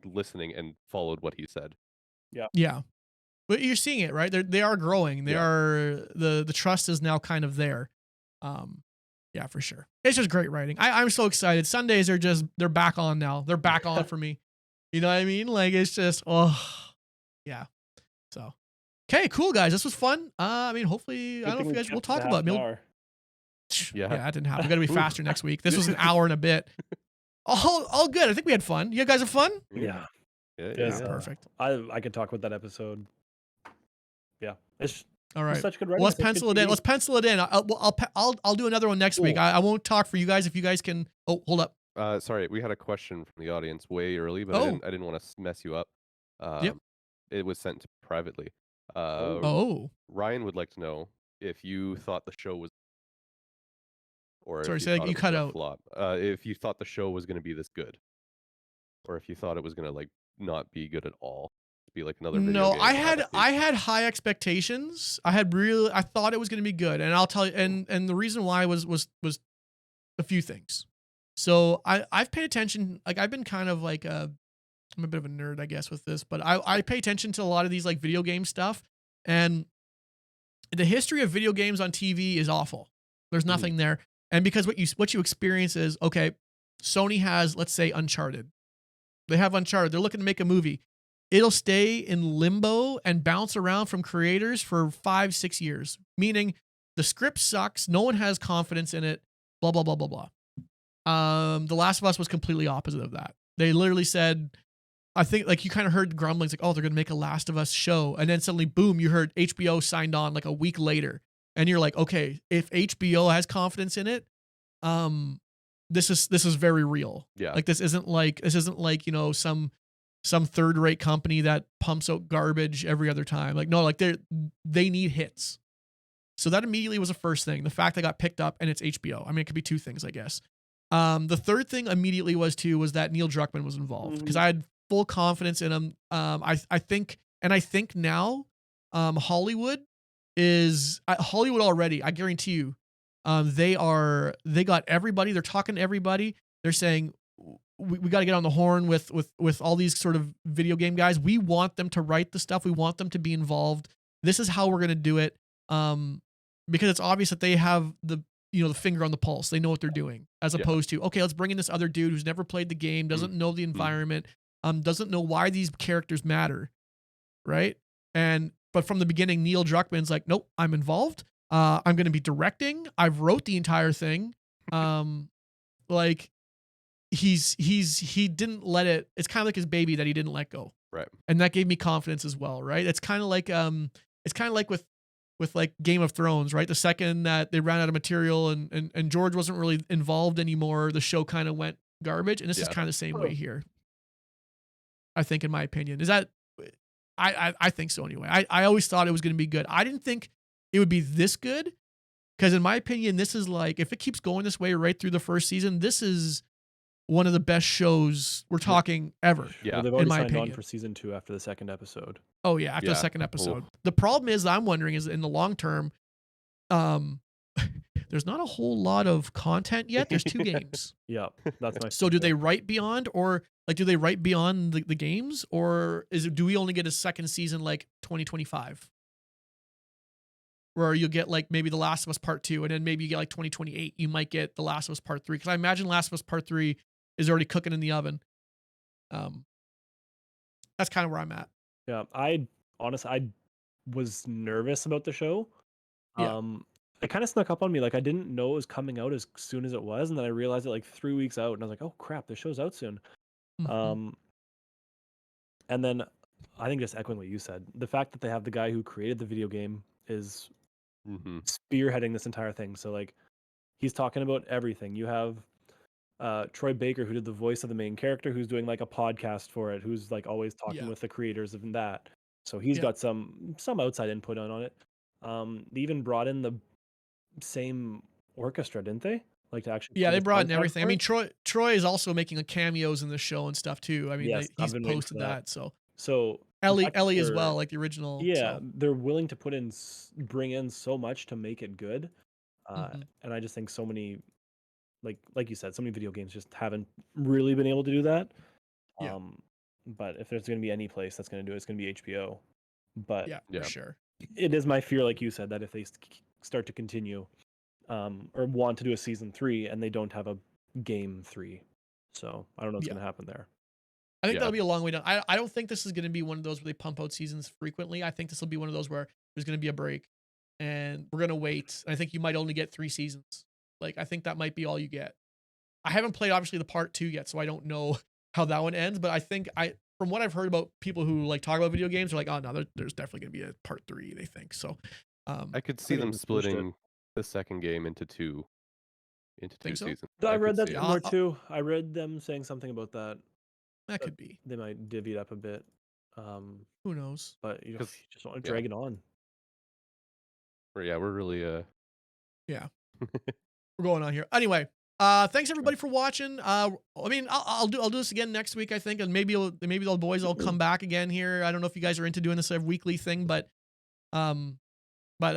listening and followed what he said. Yeah. But you're seeing it, right? They are growing. They are, the trust is now kind of there. Yeah, for sure. It's just great writing. I'm so excited. Sundays are they're back on now. They're back on for me. You know what I mean? Like it's just, yeah. So, okay, cool guys. This was fun. I mean, hopefully, I don't know if you guys will talk about it. Yeah, that didn't happen. We got to be faster next week. This was an hour and a bit. All good. I think we had fun. You guys have fun? Yeah. Yeah. Perfect. I could talk about that episode. Yeah. It's all right. Such good writing. Well, let's pencil it in. Let's pencil it in. I'll do another one next week. I won't talk for you guys if you guys can. Oh, hold up. Sorry, we had a question from the audience way early, but I didn't want to mess you up. It was sent privately. Ryan would like to know if you thought the show was, or sorry, say you cut out. Flop. If you thought the show was going to be this good, or if you thought it was going to like not be good at all. Be like another video game I had high expectations. I thought it was going to be good, and I'll tell you, and the reason why was a few things. So I've paid attention. Like I've been kind of like I'm a bit of a nerd, I guess, with this, but I pay attention to a lot of these like video game stuff, and the history of video games on TV is awful. There's nothing there, and because what you experience is, okay, Sony has, let's say, Uncharted. They have Uncharted. They're looking to make a movie. It'll stay in limbo and bounce around from creators for 5-6 years, meaning the script sucks. No one has confidence in it, blah, blah, blah, blah, blah. The Last of Us was completely opposite of that. They literally said, I think like you kind of heard the grumblings like, oh, they're going to make a Last of Us show. And then suddenly, boom, you heard HBO signed on like a week later. And you're like, okay, if HBO has confidence in it, this is very real. Yeah. Like this isn't like, some third-rate company that pumps out garbage every other time. Like, no, like they need hits. So that immediately was the first thing. The fact they got picked up and it's HBO. I mean, it could be two things, I guess. The third thing immediately was that Neil Druckmann was involved because I had full confidence in him. I think now Hollywood already, I guarantee you, they got everybody. They're talking to everybody. They're saying, we got to get on the horn with all these sort of video game guys. We want them to write the stuff. We want them to be involved. This is how we're going to do it. Because it's obvious that they have the finger on the pulse. They know what they're doing, as opposed to, okay, let's bring in this other dude who's never played the game, doesn't know the environment, doesn't know why these characters matter. Right. But from the beginning, Neil Druckmann's like, nope, I'm involved. I'm going to be directing. I've wrote the entire thing. Like, he didn't let it, it's kind of like his baby that he didn't let go. Right. And that gave me confidence as well, right? It's kind of like with with like Game of Thrones, right? The second that they ran out of material and George wasn't really involved anymore, the show kind of went garbage. And this is kind of the same way here. I think, in my opinion, is that I think so anyway. I always thought it was going to be good. I didn't think it would be this good because, in my opinion, this is like, if it keeps going this way right through the first season, this is one of the best shows we're talking ever. Yeah, well, they've already in my signed opinion. on for season 2 after the second episode. Oh yeah, after the second episode. The problem is, I'm wondering, is in the long term, there's not a whole lot of content yet. There's 2 games. Yeah, that's my. So do they write beyond, or like do they write beyond the games, or do we only get a second season like 2025? Where you'll get like maybe The Last of Us Part 2, and then maybe you get like 2028, you might get The Last of Us Part 3. Because I imagine Last of Us Part 3 is already cooking in the oven. That's kind of where I'm at. Yeah, I was nervous about the show. Yeah. It kind of snuck up on me. Like I didn't know it was coming out as soon as it was, and then I realized it like 3 weeks out, and I was like, "Oh crap, the show's out soon." Mhm. And then I think, just echoing what you said, the fact that they have the guy who created the video game is spearheading this entire thing. So like, he's talking about everything. You have Troy Baker, who did the voice of the main character, who's doing like a podcast for it, who's like always talking with the creators of that. So he's got some outside input on it. They even brought in the same orchestra, didn't they? Like to actually. Yeah, play they the brought in soundtrack everything. I for mean, it? Troy is also making cameos in the show and stuff too. I mean, Yes, I've he's been waiting for posted that. that. So Ellie fact that as they're- well, like the original. Yeah, So. they're willing to bring in so much to make it good, Mhm. and I just think so many, like you said, so many video games just haven't really been able to do that. Yeah. But if there's going to be any place that's going to do it, it's going to be HBO. But Yeah, for sure. it is my fear, like you said, that if they start to continue, or want to do a season 3 and they don't have a game 3, so I don't know what's going to happen there. I think that'll be a long way down. I don't think this is going to be one of those where they pump out seasons frequently. I think this will be one of those where there's going to be a break and we're going to wait. I think you might only get 3 seasons. Like, I think that might be all you get. I haven't played, obviously, the part 2 yet, so I don't know how that one ends. But I think from what I've heard about people who like talk about video games, they're like, oh no, there's definitely going to be a part 3, they think. So I could see them splitting the second game into two seasons. I read that somewhere too. I read them saying something about that. That could be. They might divvy it up a bit. Who knows? But you just want to drag it on. Yeah, we're really yeah. We're going on here. Anyway, thanks everybody for watching. I mean, I'll do this again next week, I think, and maybe the boys will come back again here. I don't know if you guys are into doing this every weekly thing, but I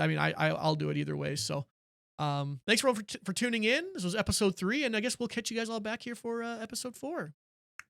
mean, I'll do it either way. So, thanks for tuning in. This was episode 3, and I guess we'll catch you guys all back here for episode 4.